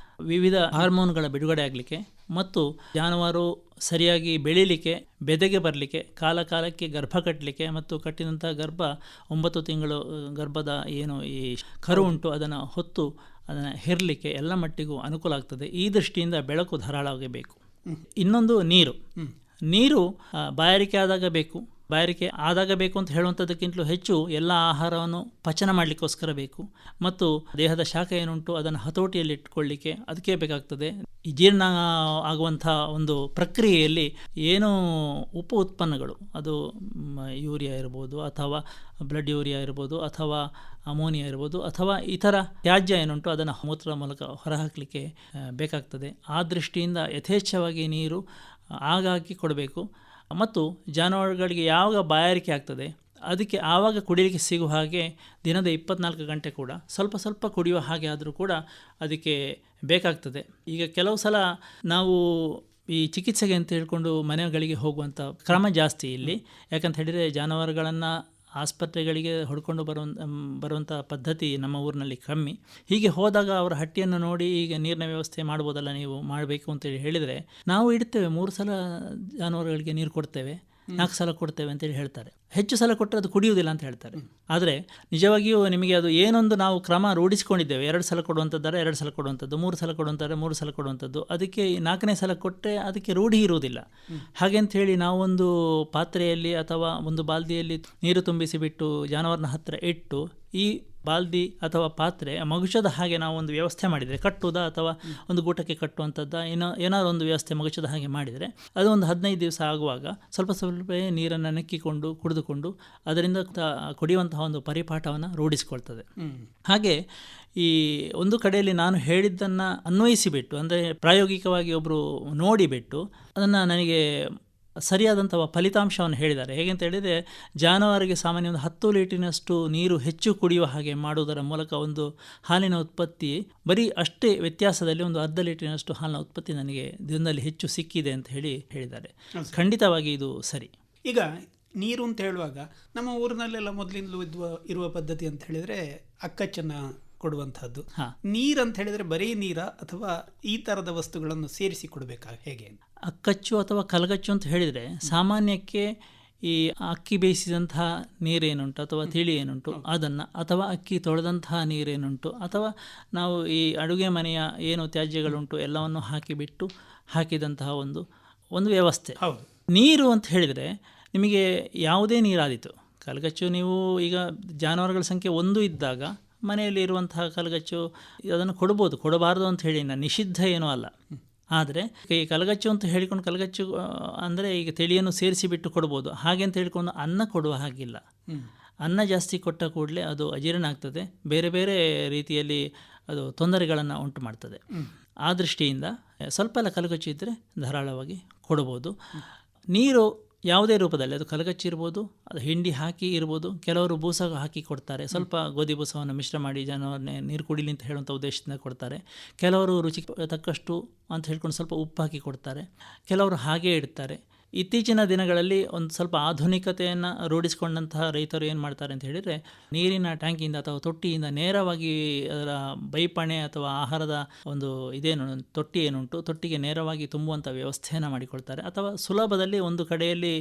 ವಿವಿಧ ಹಾರ್ಮೋನ್ಗಳ ಬಿಡುಗಡೆ ಆಗಲಿಕ್ಕೆ ಮತ್ತು ಜಾನುವಾರು ಸರಿಯಾಗಿ ಬೆಳೀಲಿಕ್ಕೆ, ಬೆದೆಗೆ ಬರಲಿಕ್ಕೆ, ಕಾಲಕ್ಕೆ ಗರ್ಭ ಕಟ್ಟಲಿಕ್ಕೆ ಮತ್ತು ಕಟ್ಟಿದಂಥ ಗರ್ಭ 9 ತಿಂಗಳು ಗರ್ಭದ ಏನು ಈ ಕರು ಉಂಟು ಅದನ್ನು ಹೊತ್ತು ಅದನ್ನು ಹೆರಲಿಕ್ಕೆ ಎಲ್ಲ ಮಟ್ಟಿಗೂ ಅನುಕೂಲ ಆಗ್ತದೆ. ಈ ದೃಷ್ಟಿಯಿಂದ ಬೆಳಕು ಧಾರಾಳವಾಗಿ ಬೇಕು. ಇನ್ನೊಂದು ನೀರು ಬಾಯಾರಿಕೆ ಆದಾಗ ಬೇಕು. ಬಾಯಾರಿಕೆ ಆದಾಗ ಬೇಕು ಅಂತ ಹೇಳುವಂಥದ್ದಕ್ಕಿಂತಲೂ ಹೆಚ್ಚು ಎಲ್ಲ ಆಹಾರವನ್ನು ಪಚನ ಮಾಡಲಿಕ್ಕೋಸ್ಕರ ಬೇಕು ಮತ್ತು ದೇಹದ ಶಾಖ ಏನುಂಟು ಅದನ್ನು ಹತೋಟಿಯಲ್ಲಿ ಇಟ್ಕೊಳ್ಳಿಕ್ಕೆ ಅದಕ್ಕೆ ಬೇಕಾಗ್ತದೆ. ಈ ಜೀರ್ಣ ಆಗುವಂಥ ಒಂದು ಪ್ರಕ್ರಿಯೆಯಲ್ಲಿ ಏನು ಉಪ ಉತ್ಪನ್ನಗಳು, ಅದು ಯೂರಿಯಾ ಇರ್ಬೋದು ಅಥವಾ ಬ್ಲಡ್ ಯೂರಿಯಾ ಇರ್ಬೋದು ಅಥವಾ ಅಮೋನಿಯಾ ಇರ್ಬೋದು ಅಥವಾ ಇತರ ತ್ಯಾಜ್ಯ ಏನುಂಟು ಅದನ್ನು ಮೂತ್ರದ ಮೂಲಕ ಹೊರಹಾಕಲಿಕ್ಕೆ ಬೇಕಾಗ್ತದೆ. ಆ ದೃಷ್ಟಿಯಿಂದ ಯಥೇಚ್ಛವಾಗಿ ನೀರು ಆಗಾಗ್ಗೆ ಕೊಡಬೇಕು ಮತ್ತು ಜಾನುವಾರುಗಳಿಗೆ ಯಾವಾಗ ಬಾಯಾರಿಕೆ ಆಗ್ತದೆ ಅದಕ್ಕೆ ಆವಾಗ ಕುಡಿಯಲಿಕ್ಕೆ ಸಿಗುವ ಹಾಗೆ ದಿನದ 24 ಗಂಟೆ ಕೂಡ ಸ್ವಲ್ಪ ಕುಡಿಯುವ ಹಾಗೆ ಆದರೂ ಕೂಡ ಅದಕ್ಕೆ ಬೇಕಾಗ್ತದೆ. ಈಗ ಕೆಲವು ಸಲ ನಾವು ಈ ಚಿಕಿತ್ಸೆಗೆ ಅಂತ ಹೇಳ್ಕೊಂಡು ಮನೆಗಳಿಗೆ ಹೋಗುವಂಥ ಕ್ರಮ ಜಾಸ್ತಿ ಇಲ್ಲಿ. ಯಾಕಂತ ಹೇಳಿದರೆ ಜಾನುವಾರುಗಳನ್ನು ಆಸ್ಪತ್ರೆಗಳಿಗೆ ಹೊಡ್ಕೊಂಡು ಬರುವಂಥ ಪದ್ಧತಿ ನಮ್ಮ ಊರಿನಲ್ಲಿ ಕಮ್ಮಿ. ಹೀಗೆ ಹೋದಾಗ ಅವರ ಹಟ್ಟಿಯನ್ನು ನೋಡಿ ಈಗ ನೀರಿನ ವ್ಯವಸ್ಥೆ ಮಾಡ್ಬೋದಲ್ಲ, ನೀವು ಮಾಡಬೇಕು ಅಂತೇಳಿ ಹೇಳಿದರೆ ನಾವು ಇಡ್ತೇವೆ. 3 ಸಲ ಜಾನುವಾರುಗಳಿಗೆ ನೀರು ಕೊಡ್ತೇವೆ, 4 ಸಲ ಕೊಡ್ತೇವೆ ಅಂತೇಳಿ ಹೇಳ್ತಾರೆ. ಹೆಚ್ಚು ಸಲ ಕೊಟ್ಟರೆ ಅದು ಕುಡಿಯುವುದಿಲ್ಲ ಅಂತ ಹೇಳ್ತಾರೆ. ಆದರೆ ನಿಜವಾಗಿಯೂ ನಿಮಗೆ ಅದು ಏನೊಂದು ನಾವು ಕ್ರಮ ರೂಢಿಸಿಕೊಂಡಿದ್ದೇವೆ, 2 ಸಲ ಕೊಡುವಂಥದ್ದಾರೆ 2 ಸಲ ಕೊಡುವಂಥದ್ದು, 3 ಸಲ ಕೊಡುವಂಥದ್ದಾರೆ 3 ಸಲ ಕೊಡುವಂಥದ್ದು, ಅದಕ್ಕೆ 4ನೇ ಸಲ ಕೊಟ್ಟರೆ ಅದಕ್ಕೆ ರೂಢಿ ಇರುವುದಿಲ್ಲ. ಹಾಗೆ ಅಂಥೇಳಿ ನಾವೊಂದು ಪಾತ್ರೆಯಲ್ಲಿ ಅಥವಾ ಒಂದು ಬಾಲ್ದಿಯಲ್ಲಿ ನೀರು ತುಂಬಿಸಿಬಿಟ್ಟು ಜಾನುವಾರನ ಹತ್ತಿರ ಇಟ್ಟು ಈ ಬಾಲ್ದಿ ಅಥವಾ ಪಾತ್ರೆ ಮಗುಚದ ಹಾಗೆ ನಾವು ಒಂದು ವ್ಯವಸ್ಥೆ ಮಾಡಿದರೆ, ಕಟ್ಟುವುದಾ ಅಥವಾ ಒಂದು ಗೂಟಕ್ಕೆ ಕಟ್ಟುವಂಥದ್ದು ಏನಾದರೂ ಒಂದು ವ್ಯವಸ್ಥೆ ಮಗುಚದ ಹಾಗೆ ಮಾಡಿದರೆ ಅದು ಒಂದು 15 ದಿವಸ ಆಗುವಾಗ ಸ್ವಲ್ಪ ಸ್ವಲ್ಪ ನೀರನ್ನು ನೆಕ್ಕಿಕೊಂಡು ಕುಡಿದುಕೊಂಡು ಅದರಿಂದ ಕುಡಿಯುವಂತಹ ಒಂದು ಪರಿಪಾಠವನ್ನು ರೂಢಿಸಿಕೊಳ್ತದೆ. ಹಾಗೆ ಈ ಒಂದು ಕಡೆಯಲ್ಲಿ ನಾನು ಹೇಳಿದ್ದನ್ನು ಅನ್ವಯಿಸಿಬಿಟ್ಟು, ಅಂದರೆ ಪ್ರಾಯೋಗಿಕವಾಗಿ ಒಬ್ಬರು ನೋಡಿಬಿಟ್ಟು ಅದನ್ನು ನನಗೆ ಸರಿಯಾದಂಥ ಫಲಿತಾಂಶವನ್ನು ಹೇಳಿದ್ದಾರೆ. ಹೇಗೆಂತ ಹೇಳಿದರೆ, ಜಾನುವಾರಿಗೆ ಸಾಮಾನ್ಯ ಒಂದು 10 ಲೀಟರಿನಷ್ಟು ನೀರು ಹೆಚ್ಚು ಕುಡಿಯುವ ಹಾಗೆ ಮಾಡುವುದರ ಮೂಲಕ ಒಂದು ಹಾಲಿನ ಉತ್ಪತ್ತಿ ಬರೀ ಅಷ್ಟೇ ವ್ಯತ್ಯಾಸದಲ್ಲಿ ಒಂದು 1/2 ಲೀಟರಿನಷ್ಟು ಹಾಲಿನ ಉತ್ಪತ್ತಿ ನನಗೆ ದಿನದಲ್ಲಿ ಹೆಚ್ಚು ಸಿಕ್ಕಿದೆ ಅಂತ ಹೇಳಿದ್ದಾರೆ. ಖಂಡಿತವಾಗಿ ಇದು ಸರಿ. ಈಗ ನೀರು ಅಂತ ಹೇಳುವಾಗ ನಮ್ಮ ಊರಿನಲ್ಲೆಲ್ಲ ಮೊದಲಿಂದಲೂ ಇರುವ ಪದ್ಧತಿ ಅಂತ ಹೇಳಿದರೆ ಅಕ್ಕಚ್ಚನ್ನು ಕೊಡುವಂಥದ್ದು. ನೀರು ಅಂತ ಹೇಳಿದರೆ ಬರೀ ನೀರ ಅಥವಾ ಈ ಥರದ ವಸ್ತುಗಳನ್ನು ಸೇರಿಸಿ ಕೊಡಬೇಕಾ, ಹೇಗೆ? ಅಕ್ಕಚ್ಚು ಅಥವಾ ಕಲಗಚ್ಚು ಅಂತ ಹೇಳಿದರೆ ಸಾಮಾನ್ಯಕ್ಕೆ ಈ ಅಕ್ಕಿ ಬೇಯಿಸಿದಂತಹ ನೀರೇನುಂಟು ಅಥವಾ ತಿಳಿ ಏನುಂಟು ಅದನ್ನು, ಅಥವಾ ಅಕ್ಕಿ ತೊಳೆದಂತಹ ನೀರೇನುಂಟು, ಅಥವಾ ನಾವು ಈ ಅಡುಗೆ ಮನೆಯ ಏನು ತ್ಯಾಜ್ಯಗಳುಂಟು ಎಲ್ಲವನ್ನು ಹಾಕಿದಂತಹ ಒಂದು ವ್ಯವಸ್ಥೆ. ನೀರು ಅಂತ ಹೇಳಿದರೆ ನಿಮಗೆ ಯಾವುದೇ ನೀರಾದೀತು. ಕಲಗಚ್ಚು ನೀವು ಈಗ ಜಾನುವಾರುಗಳ ಸಂಖ್ಯೆ 1 ಇದ್ದಾಗ ಮನೆಯಲ್ಲಿ ಇರುವಂತಹ ಕಲಗಚ್ಚು ಅದನ್ನು ಕೊಡ್ಬೋದು, ಕೊಡಬಾರ್ದು ಅಂತ ಹೇಳಿ ನಿಷಿದ್ಧ ಏನೂ ಅಲ್ಲ. ಆದರೆ ಈ ಕಲಗಚ್ಚು ಅಂತ ಹೇಳಿಕೊಂಡು ಕಲಗಚ್ಚು ಅಂದರೆ ಈಗ ತಿಳಿಯನ್ನು ಸೇರಿಸಿಬಿಟ್ಟು ಕೊಡ್ಬೋದು. ಹಾಗೆ ಅಂತ ಹೇಳಿಕೊಂಡು ಅನ್ನ ಕೊಡುವ ಹಾಗಿಲ್ಲ. ಅನ್ನ ಜಾಸ್ತಿ ಕೊಟ್ಟ ಕೂಡಲೇ ಅದು ಅಜೀರ್ಣ ಆಗ್ತದೆ, ಬೇರೆ ಬೇರೆ ರೀತಿಯಲ್ಲಿ ಅದು ತೊಂದರೆಗಳನ್ನು ಉಂಟು ಮಾಡ್ತದೆ. ಆ ದೃಷ್ಟಿಯಿಂದ ಸ್ವಲ್ಪ ಎಲ್ಲ ಕಲಗಚ್ಚು ಇದ್ದರೆ ಧಾರಾಳವಾಗಿ ಕೊಡ್ಬೋದು. ನೀರು ಯಾವುದೇ ರೂಪದಲ್ಲಿ, ಅದು ಕಲಗಚ್ಚಿ ಇರ್ಬೋದು, ಅದು ಹಿಂಡಿ ಹಾಕಿ ಇರ್ಬೋದು, ಕೆಲವರು ಬೂಸ ಹಾಕಿ ಕೊಡ್ತಾರೆ, ಸ್ವಲ್ಪ ಗೋಧಿ ಬೂಸವನ್ನು ಮಿಶ್ರ ಮಾಡಿ ಜಾನುವಾರನ್ನೇ ನೀರು ಕುಡಿಲಿ ಅಂತ ಹೇಳುವಂಥ ಉದ್ದೇಶದಿಂದ ಕೊಡ್ತಾರೆ. ಕೆಲವರು ರುಚಿ ತಕ್ಕಷ್ಟು ಅಂತ ಹೇಳ್ಕೊಂಡು ಸ್ವಲ್ಪ ಉಪ್ಪು ಹಾಕಿ ಕೊಡ್ತಾರೆ, ಕೆಲವರು ಹಾಗೇ ಇಡ್ತಾರೆ. ಇತ್ತೀಚಿನ ದಿನಗಳಲ್ಲಿ ಒಂದು ಸ್ವಲ್ಪ ಆಧುನಿಕತೆಯನ್ನು ರೂಢಿಸಿಕೊಂಡಂತಹ ರೈತರು ಏನು ಮಾಡ್ತಾರೆ ಅಂತ ಹೇಳಿದರೆ, ನೀರಿನ ಟ್ಯಾಂಕಿಯಿಂದ ಅಥವಾ ತೊಟ್ಟಿಯಿಂದ ನೇರವಾಗಿ ಅದರ ಬೈಪಣೆ ಅಥವಾ ಆಹಾರದ ಒಂದು ತೊಟ್ಟಿ ಏನುಂಟು, ತೊಟ್ಟಿಗೆ ನೇರವಾಗಿ ತುಂಬುವಂಥ ವ್ಯವಸ್ಥೆಯನ್ನು ಮಾಡಿಕೊಳ್ತಾರೆ. ಅಥವಾ ಸುಲಭದಲ್ಲಿ ಒಂದು ಕಡೆಯಲ್ಲಿ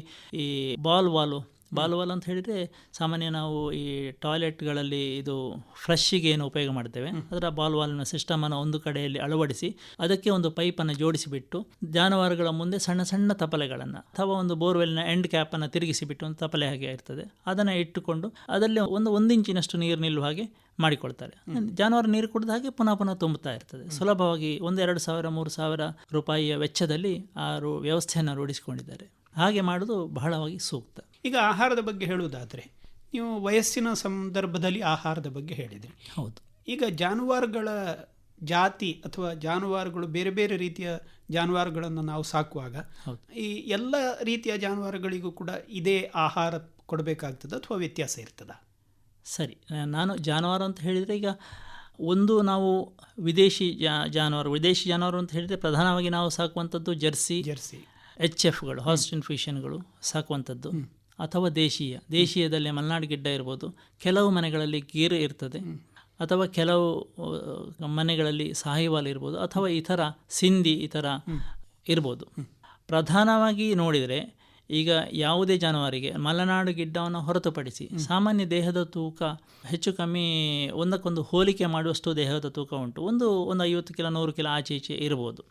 ಈ ಬಾಲ್ ವಾಲ್ ಅಂತ ಹೇಳಿದರೆ ಸಾಮಾನ್ಯ ನಾವು ಈ ಟಾಯ್ಲೆಟ್ಗಳಲ್ಲಿ ಇದು ಫ್ಲಶ್ಶಿಗೆ ಏನು ಉಪಯೋಗ ಮಾಡ್ತೇವೆ, ಅದರ ವಾಲ್ನ ಸಿಸ್ಟಮನ್ನು ಒಂದು ಕಡೆಯಲ್ಲಿ ಅಳವಡಿಸಿ ಅದಕ್ಕೆ ಒಂದು ಪೈಪನ್ನು ಜೋಡಿಸಿಬಿಟ್ಟು ಜಾನುವಾರುಗಳ ಮುಂದೆ ಸಣ್ಣ ಸಣ್ಣ ತಪಲೆಗಳನ್ನು ಅಥವಾ ಒಂದು ಬೋರ್ವೆಲ್ನ ಎಂಡ್ ಕ್ಯಾಪನ್ನು ತಿರುಗಿಸಿಬಿಟ್ಟು ಒಂದು ತಪಲೆ ಹಾಗೆ ಇರ್ತದೆ, ಅದನ್ನು ಇಟ್ಟುಕೊಂಡು ಅದರಲ್ಲಿ ಒಂದು ಇಂಚಿನಷ್ಟು ನೀರು ನಿಲ್ಲುವ ಹಾಗೆ ಮಾಡಿಕೊಳ್ತಾರೆ. ಜಾನುವಾರು ನೀರು ಕುಡಿದ ಹಾಗೆ ಪುನಃ ತುಂಬುತ್ತಾ ಇರ್ತದೆ. ಸುಲಭವಾಗಿ 1,000-2,000-3,000 ರೂಪಾಯಿಯ ವೆಚ್ಚದಲ್ಲಿ ಆ ವ್ಯವಸ್ಥೆಯನ್ನು ರೂಢಿಸಿಕೊಂಡಿದ್ದಾರೆ. ಹಾಗೆ ಮಾಡೋದು ಬಹಳವಾಗಿ ಸೂಕ್ತ. ಈಗ ಆಹಾರದ ಬಗ್ಗೆ ಹೇಳುವುದಾದರೆ, ನೀವು ವಯಸ್ಸಿನ ಸಂದರ್ಭದಲ್ಲಿ ಆಹಾರದ ಬಗ್ಗೆ ಹೇಳಿದ್ರಿ. ಹೌದು. ಈಗ ಜಾನುವಾರುಗಳ ಜಾತಿ ಅಥವಾ ಜಾನುವಾರುಗಳು ಬೇರೆ ಬೇರೆ ರೀತಿಯ ಜಾನುವಾರುಗಳನ್ನು ನಾವು ಸಾಕುವಾಗ ಈ ಎಲ್ಲ ರೀತಿಯ ಜಾನುವಾರುಗಳಿಗೂ ಕೂಡ ಇದೇ ಆಹಾರ ಕೊಡಬೇಕಾಗ್ತದೆ ಅಥವಾ ವ್ಯತ್ಯಾಸ ಇರ್ತದ? ಸರಿ, ನಾನು ಜಾನುವಾರು ಅಂತ ಹೇಳಿದರೆ ಈಗ ನಾವು ವಿದೇಶಿ ಜಾನುವಾರು ಅಂತ ಹೇಳಿದರೆ ಪ್ರಧಾನವಾಗಿ ನಾವು ಸಾಕುವಂಥದ್ದು ಜರ್ಸಿ HFಗಳು, ಹಾಲ್ಸ್ಟೈನ್ ಫ್ರೀಷನ್ಗಳು ಸಾಕುವಂಥದ್ದು, ಅಥವಾ ದೇಶೀಯದಲ್ಲಿ ಮಲೆನಾಡು ಗಿಡ್ಡ ಇರ್ಬೋದು, ಕೆಲವು ಮನೆಗಳಲ್ಲಿ ಗೀರ್ ಇರ್ತದೆ, ಅಥವಾ ಕೆಲವು ಮನೆಗಳಲ್ಲಿ ಸಾಹಿವಾಲ್ ಇರ್ಬೋದು, ಅಥವಾ ಈ ಥರ ಸಿಂಧಿ ಈ ಥರ ಇರ್ಬೋದು. ಪ್ರಧಾನವಾಗಿ ನೋಡಿದರೆ ಈಗ ಯಾವುದೇ ಜಾನುವಾರಿಗೆ ಮಲೆನಾಡು ಗಿಡ್ಡವನ್ನು ಹೊರತುಪಡಿಸಿ ಸಾಮಾನ್ಯ ದೇಹದ ತೂಕ ಹೆಚ್ಚು ಕಮ್ಮಿ ಒಂದಕ್ಕೊಂದು ಹೋಲಿಕೆ ಮಾಡುವಷ್ಟು ದೇಹದ ತೂಕ ಉಂಟು. ಒಂದು 50 ಕಿಲೋ 100 ಕಿಲೋ ಆಚೆ ಈಚೆ ಇರ್ಬೋದು.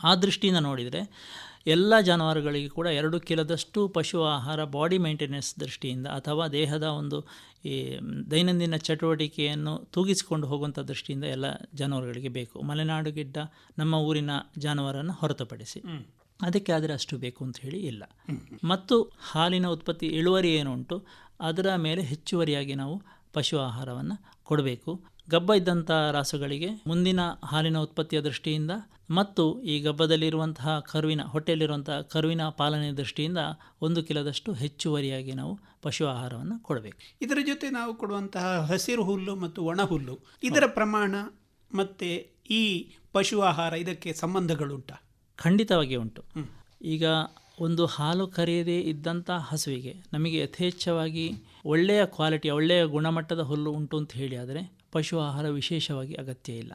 ಆ ದೃಷ್ಟಿಯಿಂದ ನೋಡಿದರೆ ಎಲ್ಲ ಜಾನುವಾರುಗಳಿಗೆ ಕೂಡ 2 ಕಿಲೋದಷ್ಟು ಪಶು ಆಹಾರ ಬಾಡಿ ಮೇಂಟೆನೆನ್ಸ್ ದೃಷ್ಟಿಯಿಂದ ಅಥವಾ ದೇಹದ ಒಂದು ಈ ದೈನಂದಿನ ಚಟುವಟಿಕೆಯನ್ನು ತೂಗಿಸಿಕೊಂಡು ಹೋಗುವಂಥ ದೃಷ್ಟಿಯಿಂದ ಎಲ್ಲ ಜಾನುವಾರುಗಳಿಗೆ ಬೇಕು. ಮಲೆನಾಡು ಗಿಡ್ಡ ನಮ್ಮ ಊರಿನ ಜಾನುವಾರನ್ನು ಹೊರತುಪಡಿಸಿ ಅದಕ್ಕೆ ಆದರೆ ಅಷ್ಟು ಬೇಕು ಅಂತ ಹೇಳಿ ಇಲ್ಲ. ಮತ್ತು ಹಾಲಿನ ಉತ್ಪತ್ತಿ ಇಳುವರಿ ಏನುಂಟು ಅದರ ಮೇಲೆ ಹೆಚ್ಚುವರಿಯಾಗಿ ನಾವು ಪಶು ಆಹಾರವನ್ನು ಕೊಡಬೇಕು. ಗಬ್ಬ ಇದ್ದಂಥ ರಾಸುಗಳಿಗೆ ಮುಂದಿನ ಹಾಲಿನ ಉತ್ಪತ್ತಿಯ ದೃಷ್ಟಿಯಿಂದ ಮತ್ತು ಈ ಗಬ್ಬದಲ್ಲಿರುವಂತಹ ಹೊಟ್ಟೆಯಲ್ಲಿರುವಂತಹ ಕರುವಿನ ಪಾಲನೆ ದೃಷ್ಟಿಯಿಂದ 1 ಕಿಲೋದಷ್ಟು ಹೆಚ್ಚುವರಿಯಾಗಿ ನಾವು ಪಶು ಆಹಾರವನ್ನು ಕೊಡಬೇಕು. ಇದರ ಜೊತೆ ನಾವು ಕೊಡುವಂತಹ ಹಸಿರು ಹುಲ್ಲು ಮತ್ತು ಒಣ ಹುಲ್ಲು, ಇದರ ಪ್ರಮಾಣ ಮತ್ತು ಈ ಪಶು ಆಹಾರ ಇದಕ್ಕೆ ಸಂಬಂಧಗಳುಂಟಾ? ಖಂಡಿತವಾಗಿ ಉಂಟು. ಈಗ ಒಂದು ಹಾಲು ಕರೆಯದೇ ಇದ್ದಂಥ ಹಸುವಿಗೆ ನಮಗೆ ಯಥೇಚ್ಛವಾಗಿ ಒಳ್ಳೆಯ ಕ್ವಾಲಿಟಿಯ ಒಳ್ಳೆಯ ಗುಣಮಟ್ಟದ ಹುಲ್ಲು ಉಂಟು ಅಂತ ಹೇಳಿ ಆದರೆ ಪಶು ಆಹಾರ ವಿಶೇಷವಾಗಿ ಅಗತ್ಯ ಇಲ್ಲ.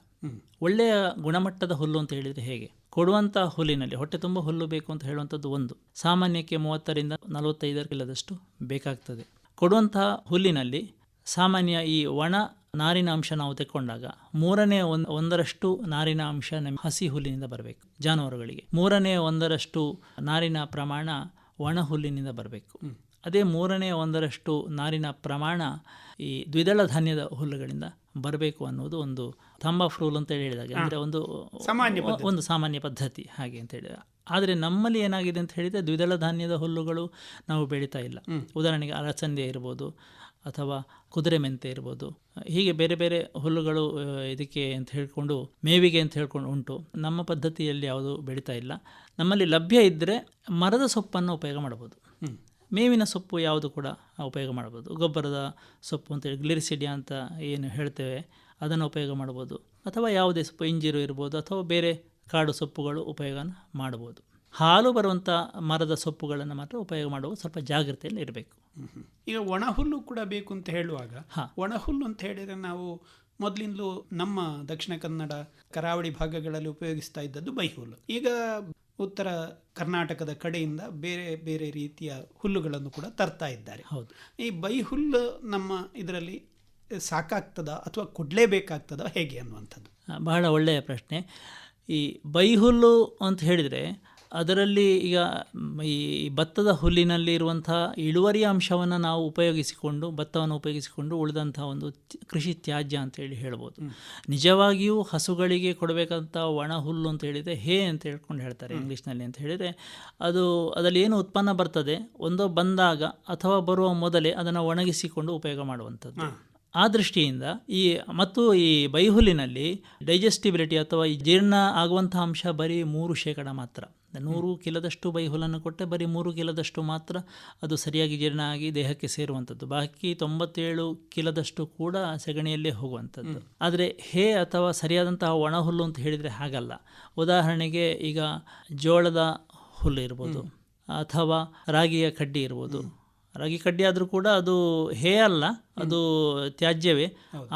ಒಳ್ಳೆಯ ಗುಣಮಟ್ಟದ ಹುಲ್ಲು ಅಂತ ಹೇಳಿದರೆ ಹೇಗೆ? ಕೊಡುವಂಥ ಹುಲ್ಲಿನಲ್ಲಿ ಹೊಟ್ಟೆ ತುಂಬ ಹುಲ್ಲು ಬೇಕು ಅಂತ ಹೇಳುವಂಥದ್ದು ಒಂದು, ಸಾಮಾನ್ಯಕ್ಕೆ 30ರಿಂದ 45 ಕಿಲೋದಷ್ಟು ಬೇಕಾಗ್ತದೆ. ಕೊಡುವಂತಹ ಹುಲ್ಲಿನಲ್ಲಿ ಸಾಮಾನ್ಯ ಈ ಒಣ ನಾರಿನ ಅಂಶ ನಾವು ತೆಕ್ಕೊಂಡಾಗ 1/3 ನಾರಿನ ಅಂಶ ಹಸಿ ಹುಲ್ಲಿನಿಂದ ಬರಬೇಕು ಜಾನುವಾರುಗಳಿಗೆ, 1/3 ನಾರಿನ ಪ್ರಮಾಣ ಒಣ ಹುಲ್ಲಿನಿಂದ ಬರಬೇಕು. ಅದೇ 1/3 ನಾರಿನ ಪ್ರಮಾಣ ಈ ದ್ವಿದಳ ಧಾನ್ಯದ ಹುಲ್ಲುಗಳಿಂದ ಬರಬೇಕು ಅನ್ನೋದು ಒಂದು ಥಂಬ್ ಆಫ್ ರೂಲ್ ಅಂತ ಹೇಳಿದಾಗ, ಅಂದರೆ ಒಂದು ಸಾಮಾನ್ಯ ಪದ್ಧತಿ ಹಾಗೆ ಅಂತ ಹೇಳಿದಾಗ. ಆದರೆ ನಮ್ಮಲ್ಲಿ ಏನಾಗಿದೆ ಅಂತ ಹೇಳಿದರೆ ದ್ವಿದಳ ಧಾನ್ಯದ ಹುಲ್ಲುಗಳು ನಾವು ಬೆಳೀತಾ ಇಲ್ಲ. ಉದಾಹರಣೆಗೆ ಅಲಸಂದೆ ಇರ್ಬೋದು ಅಥವಾ ಕುದುರೆ ಮೆಂತೆ ಇರ್ಬೋದು, ಹೀಗೆ ಬೇರೆ ಬೇರೆ ಹುಲ್ಲುಗಳು ಇದಕ್ಕೆ ಅಂತ ಹೇಳ್ಕೊಂಡು ಮೇವಿಗೆ ಅಂತ ಹೇಳ್ಕೊಂಡು ಉಂಟು. ನಮ್ಮ ಪದ್ಧತಿಯಲ್ಲಿ ಯಾವುದು ಬೆಳೀತಾ ಇಲ್ಲ. ನಮ್ಮಲ್ಲಿ ಲಭ್ಯ ಇದ್ದರೆ ಮರದ ಸೊಪ್ಪನ್ನು ಉಪಯೋಗ ಮಾಡ್ಬೋದು, ಮೇವಿನ ಸೊಪ್ಪು ಯಾವುದು ಕೂಡ ಉಪಯೋಗ ಮಾಡ್ಬೋದು. ಗೊಬ್ಬರದ ಸೊಪ್ಪು ಅಂತೇಳಿ ಗ್ಲಿರಿಸಿಡಿಯಾ ಅಂತ ಏನು ಹೇಳ್ತೇವೆ ಅದನ್ನು ಉಪಯೋಗ ಮಾಡ್ಬೋದು, ಅಥವಾ ಯಾವುದೇ ಸೊಪ್ಪು ಇಂಜಿರು ಇರ್ಬೋದು ಅಥವಾ ಬೇರೆ ಕಾಡು ಸೊಪ್ಪುಗಳು ಉಪಯೋಗ ಮಾಡ್ಬೋದು. ಹಾಲು ಬರುವಂಥ ಮರದ ಸೊಪ್ಪುಗಳನ್ನು ಮಾತ್ರ ಉಪಯೋಗ ಮಾಡುವಾಗ ಸ್ವಲ್ಪ ಜಾಗ್ರತೆಯಲ್ಲಿ ಇರಬೇಕು. ಈಗ ಒಣ ಹುಲ್ಲು ಕೂಡ ಬೇಕು ಅಂತ ಹೇಳುವಾಗ, ಒಣ ಹುಲ್ಲು ಅಂತ ಹೇಳಿದರೆ ನಾವು ಮೊದಲಿಂದಲೂ ನಮ್ಮ ದಕ್ಷಿಣ ಕನ್ನಡ ಕರಾವಳಿ ಭಾಗಗಳಲ್ಲಿ ಉಪಯೋಗಿಸ್ತಾ ಇದ್ದದ್ದು ಬೈಹುಲ್ಲು. ಈಗ ಉತ್ತರ ಕರ್ನಾಟಕದ ಕಡೆಯಿಂದ ಬೇರೆ ಬೇರೆ ರೀತಿಯ ಹುಲ್ಲುಗಳನ್ನು ಕೂಡ ತರ್ತಾ ಇದ್ದಾರೆ. ಹೌದು. ಈ ಬೈಹುಲ್ಲು ನಮ್ಮ ಇದರಲ್ಲಿ ಸಾಕಾಗ್ತದ ಅಥವಾ ಕೊಡಲೇಬೇಕಾಗ್ತದ ಹೇಗೆ ಅನ್ನುವಂಥದ್ದು ಬಹಳ ಒಳ್ಳೆಯ ಪ್ರಶ್ನೆ. ಈ ಬೈಹುಲ್ಲು ಅಂತ ಹೇಳಿದರೆ ಅದರಲ್ಲಿ ಈಗ ಈ ಭತ್ತದ ಹುಲ್ಲಿನಲ್ಲಿ ಇರುವಂಥ ಇಳುವರಿಯ ಅಂಶವನ್ನು ನಾವು ಭತ್ತವನ್ನು ಉಪಯೋಗಿಸಿಕೊಂಡು ಉಳಿದಂಥ ಒಂದು ಕೃಷಿ ತ್ಯಾಜ್ಯ ಅಂತೇಳಿ ಹೇಳ್ಬೋದು. ನಿಜವಾಗಿಯೂ ಹಸುಗಳಿಗೆ ಕೊಡಬೇಕಂತ ಒಣ ಹುಲ್ಲು ಅಂತ ಹೇಳಿದರೆ ಹೇ ಅಂತ ಹೇಳ್ಕೊಂಡು ಹೇಳ್ತಾರೆ ಇಂಗ್ಲೀಷ್ನಲ್ಲಿ. ಅಂತ ಹೇಳಿದರೆ ಅದರಲ್ಲಿ ಏನು ಉತ್ಪನ್ನ ಬರ್ತದೆ ಒಂದೋ ಬಂದಾಗ ಅಥವಾ ಬರುವ ಮೊದಲೇ ಅದನ್ನು ಒಣಗಿಸಿಕೊಂಡು ಉಪಯೋಗ ಮಾಡುವಂಥದ್ದು. ಆ ದೃಷ್ಟಿಯಿಂದ ಈ ಬೈಹುಲ್ಲಿನಲ್ಲಿ ಡೈಜೆಸ್ಟಿಬಿಲಿಟಿ ಅಥವಾ ಜೀರ್ಣ ಆಗುವಂಥ ಅಂಶ ಬರೀ 3% ಮಾತ್ರ. 100 ಕಿಲೋದಷ್ಟು ಬೈಹುಲ್ಲನ್ನು ಕೊಟ್ಟರೆ ಬರೀ 3 ಕಿಲೋದಷ್ಟು ಮಾತ್ರ ಅದು ಸರಿಯಾಗಿ ಜೀರ್ಣ ಆಗಿ ದೇಹಕ್ಕೆ ಸೇರುವಂಥದ್ದು. ಬಾಕಿ 97 ಕಿಲೋದಷ್ಟು ಕೂಡ ಸೆಗಣಿಯಲ್ಲೇ ಹೋಗುವಂಥದ್ದು. ಆದರೆ ಹೇ ಅಥವಾ ಸರಿಯಾದಂತಹ ಒಣ ಹುಲ್ಲು ಅಂತ ಹೇಳಿದರೆ ಹಾಗಲ್ಲ. ಉದಾಹರಣೆಗೆ ಈಗ ಜೋಳದ ಹುಲ್ಲು ಇರ್ಬೋದು ಅಥವಾ ರಾಗಿಯ ಕಡ್ಡಿ ಇರ್ಬೋದು. ರಾಗಿ ಕಡ್ಡಿ ಆದರೂ ಕೂಡ ಅದು ಹೇ ಅಲ್ಲ, ಅದು ತ್ಯಾಜ್ಯವೇ.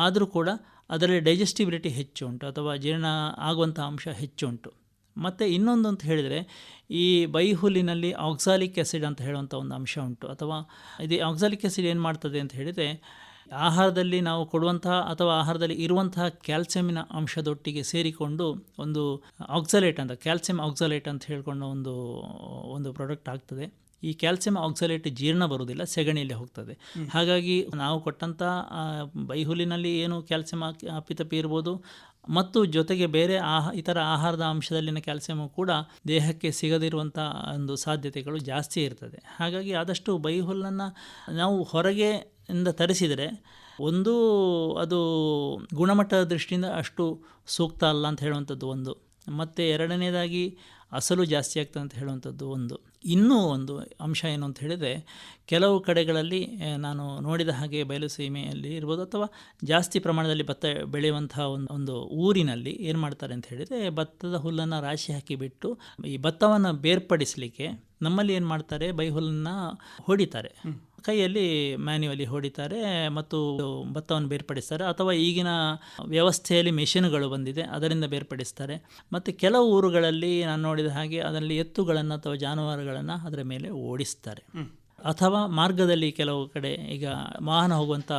ಆದರೂ ಕೂಡ ಅದರಲ್ಲಿ ಡೈಜೆಸ್ಟಿಬಿಲಿಟಿ ಹೆಚ್ಚು ಉಂಟು ಅಥವಾ ಜೀರ್ಣ ಆಗುವಂಥ ಅಂಶ ಹೆಚ್ಚು ಉಂಟು. ಮತ್ತು ಇನ್ನೊಂದು ಅಂತ ಹೇಳಿದರೆ ಈ ಬೈಹುಲ್ಲಿನಲ್ಲಿ ಆಕ್ಸಾಲಿಕ್ ಆ್ಯಸಿಡ್ ಅಂತ ಹೇಳುವಂಥ ಒಂದು ಅಂಶ ಉಂಟು. ಅಥವಾ ಇದು ಆಕ್ಸಾಲಿಕ್ ಆ್ಯಸಿಡ್ ಏನು ಮಾಡ್ತದೆ ಅಂತ ಹೇಳಿದರೆ ಆಹಾರದಲ್ಲಿ ನಾವು ಕೊಡುವಂತಹ ಅಥವಾ ಆಹಾರದಲ್ಲಿ ಇರುವಂತಹ ಕ್ಯಾಲ್ಸಿಯಮಿನ ಅಂಶದೊಟ್ಟಿಗೆ ಸೇರಿಕೊಂಡು ಒಂದು ಆಕ್ಸಲೇಟ್ ಅಂತ ಕ್ಯಾಲ್ಸಿಯಂ ಆಕ್ಸಲೇಟ್ ಅಂತ ಹೇಳ್ಕೊಂಡು ಒಂದು ಪ್ರಾಡಕ್ಟ್ ಆಗ್ತದೆ. ಈ ಕ್ಯಾಲ್ಸಿಯಂ ಆಕ್ಸಲೇಟ್ ಜೀರ್ಣ ಬರುವುದಿಲ್ಲ, ಸೆಗಣಿಯಲ್ಲಿ ಹೋಗ್ತದೆ. ಹಾಗಾಗಿ ನಾವು ಕೊಟ್ಟಂಥ ಬೈಹುಲ್ಲಿನಲ್ಲಿ ಏನು ಕ್ಯಾಲ್ಸಿಯಂ ಅಪ್ಪಿತಪ್ಪಿ ಇರ್ಬೋದು ಮತ್ತು ಜೊತೆಗೆ ಬೇರೆ ಇತರ ಆಹಾರದ ಅಂಶದಲ್ಲಿನ ಕ್ಯಾಲ್ಸಿಯಮು ಕೂಡ ದೇಹಕ್ಕೆ ಸಿಗದಿರುವಂಥ ಒಂದು ಸಾಧ್ಯತೆಗಳು ಜಾಸ್ತಿ ಇರ್ತದೆ. ಹಾಗಾಗಿ ಆದಷ್ಟು ಬೈಹುಲ್ಲನ್ನು ನಾವು ಹೊರಗೆಯಿಂದ ತರಿಸಿದರೆ ಒಂದು ಅದು ಗುಣಮಟ್ಟದ ದೃಷ್ಟಿಯಿಂದ ಅಷ್ಟು ಸೂಕ್ತ ಅಲ್ಲ ಅಂತ ಹೇಳುವಂಥದ್ದು ಒಂದು, ಮತ್ತು ಎರಡನೇದಾಗಿ ಅಸಲು ಜಾಸ್ತಿ ಆಗ್ತದೆ ಅಂತ ಹೇಳುವಂಥದ್ದು ಒಂದು. ಇನ್ನೂ ಒಂದು ಅಂಶ ಏನು ಅಂತ ಹೇಳಿದರೆ ಕೆಲವು ಕಡೆಗಳಲ್ಲಿ ನಾನು ನೋಡಿದ ಹಾಗೆ ಬಯಲು ಸೀಮೆಯಲ್ಲಿ ಇರ್ಬೋದು ಅಥವಾ ಜಾಸ್ತಿ ಪ್ರಮಾಣದಲ್ಲಿ ಭತ್ತ ಬೆಳೆಯುವಂತಹ ಒಂದು ಊರಿನಲ್ಲಿ ಏನು ಮಾಡ್ತಾರೆ ಅಂತ ಹೇಳಿದರೆ ಭತ್ತದ ಹುಲ್ಲನ್ನು ರಾಶಿ ಹಾಕಿಬಿಟ್ಟು ಈ ಭತ್ತವನ್ನು ಬೇರ್ಪಡಿಸಲಿಕ್ಕೆ ನಮ್ಮಲ್ಲಿ ಏನು ಮಾಡ್ತಾರೆ, ಬೈಹುಲ್ಲನ್ನು ಹೊಡಿತಾರೆ, ಕೈಯಲ್ಲಿ ಮ್ಯಾನ್ಯುವಲಿ ಹೊಡಿತಾರೆ ಮತ್ತು ಭತ್ತವನ್ನು ಬೇರ್ಪಡಿಸ್ತಾರೆ. ಅಥವಾ ಈಗಿನ ವ್ಯವಸ್ಥೆಯಲ್ಲಿ ಮೆಷಿನ್ಗಳು ಬಂದಿದೆ, ಅದರಿಂದ ಬೇರ್ಪಡಿಸ್ತಾರೆ. ಮತ್ತು ಕೆಲವು ಊರುಗಳಲ್ಲಿ ನಾನು ನೋಡಿದ ಹಾಗೆ ಅದರಲ್ಲಿ ಎತ್ತುಗಳನ್ನು ಅಥವಾ ಜಾನುವಾರುಗಳನ್ನು ಅದರ ಮೇಲೆ ಓಡಿಸ್ತಾರೆ. ಅಥವಾ ಮಾರ್ಗದಲ್ಲಿ ಕೆಲವು ಕಡೆ ಈಗ ವಾಹನ ಹೋಗುವಂಥ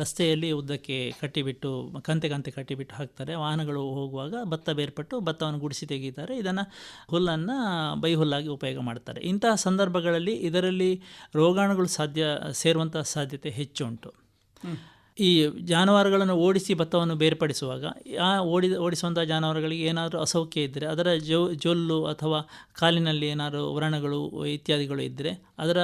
ರಸ್ತೆಯಲ್ಲಿ ಉದ್ದಕ್ಕೆ ಕಟ್ಟಿಬಿಟ್ಟು ಕಂತೆ ಕಟ್ಟಿಬಿಟ್ಟು ಹಾಕ್ತಾರೆ. ವಾಹನಗಳು ಹೋಗುವಾಗ ಭತ್ತ ಬೇರ್ಪಟ್ಟು ಭತ್ತವನ್ನು ಗುಡಿಸಿ ತೆಗೀತಾರೆ. ಇದನ್ನು ಹುಲ್ಲನ್ನು ಬೈಹುಲ್ಲಾಗಿ ಉಪಯೋಗ ಮಾಡ್ತಾರೆ. ಇಂತಹ ಸಂದರ್ಭಗಳಲ್ಲಿ ಇದರಲ್ಲಿ ರೋಗಾಣುಗಳು ಸೇರುವಂಥ ಸಾಧ್ಯತೆ ಹೆಚ್ಚು ಉಂಟು. ಈ ಜಾನುವಾರುಗಳನ್ನು ಓಡಿಸಿ ಭತ್ತವನ್ನು ಬೇರ್ಪಡಿಸುವಾಗ ಓಡಿಸುವಂಥ ಜಾನುವಾರುಗಳಿಗೆ ಏನಾದರೂ ಅಸೌಖ್ಯ ಇದ್ದರೆ ಅದರ ಜೊಲ್ಲು ಅಥವಾ ಕಾಲಿನಲ್ಲಿ ಏನಾದರೂ ವ್ರಣಗಳು ಇತ್ಯಾದಿಗಳು ಇದ್ದರೆ ಅದರ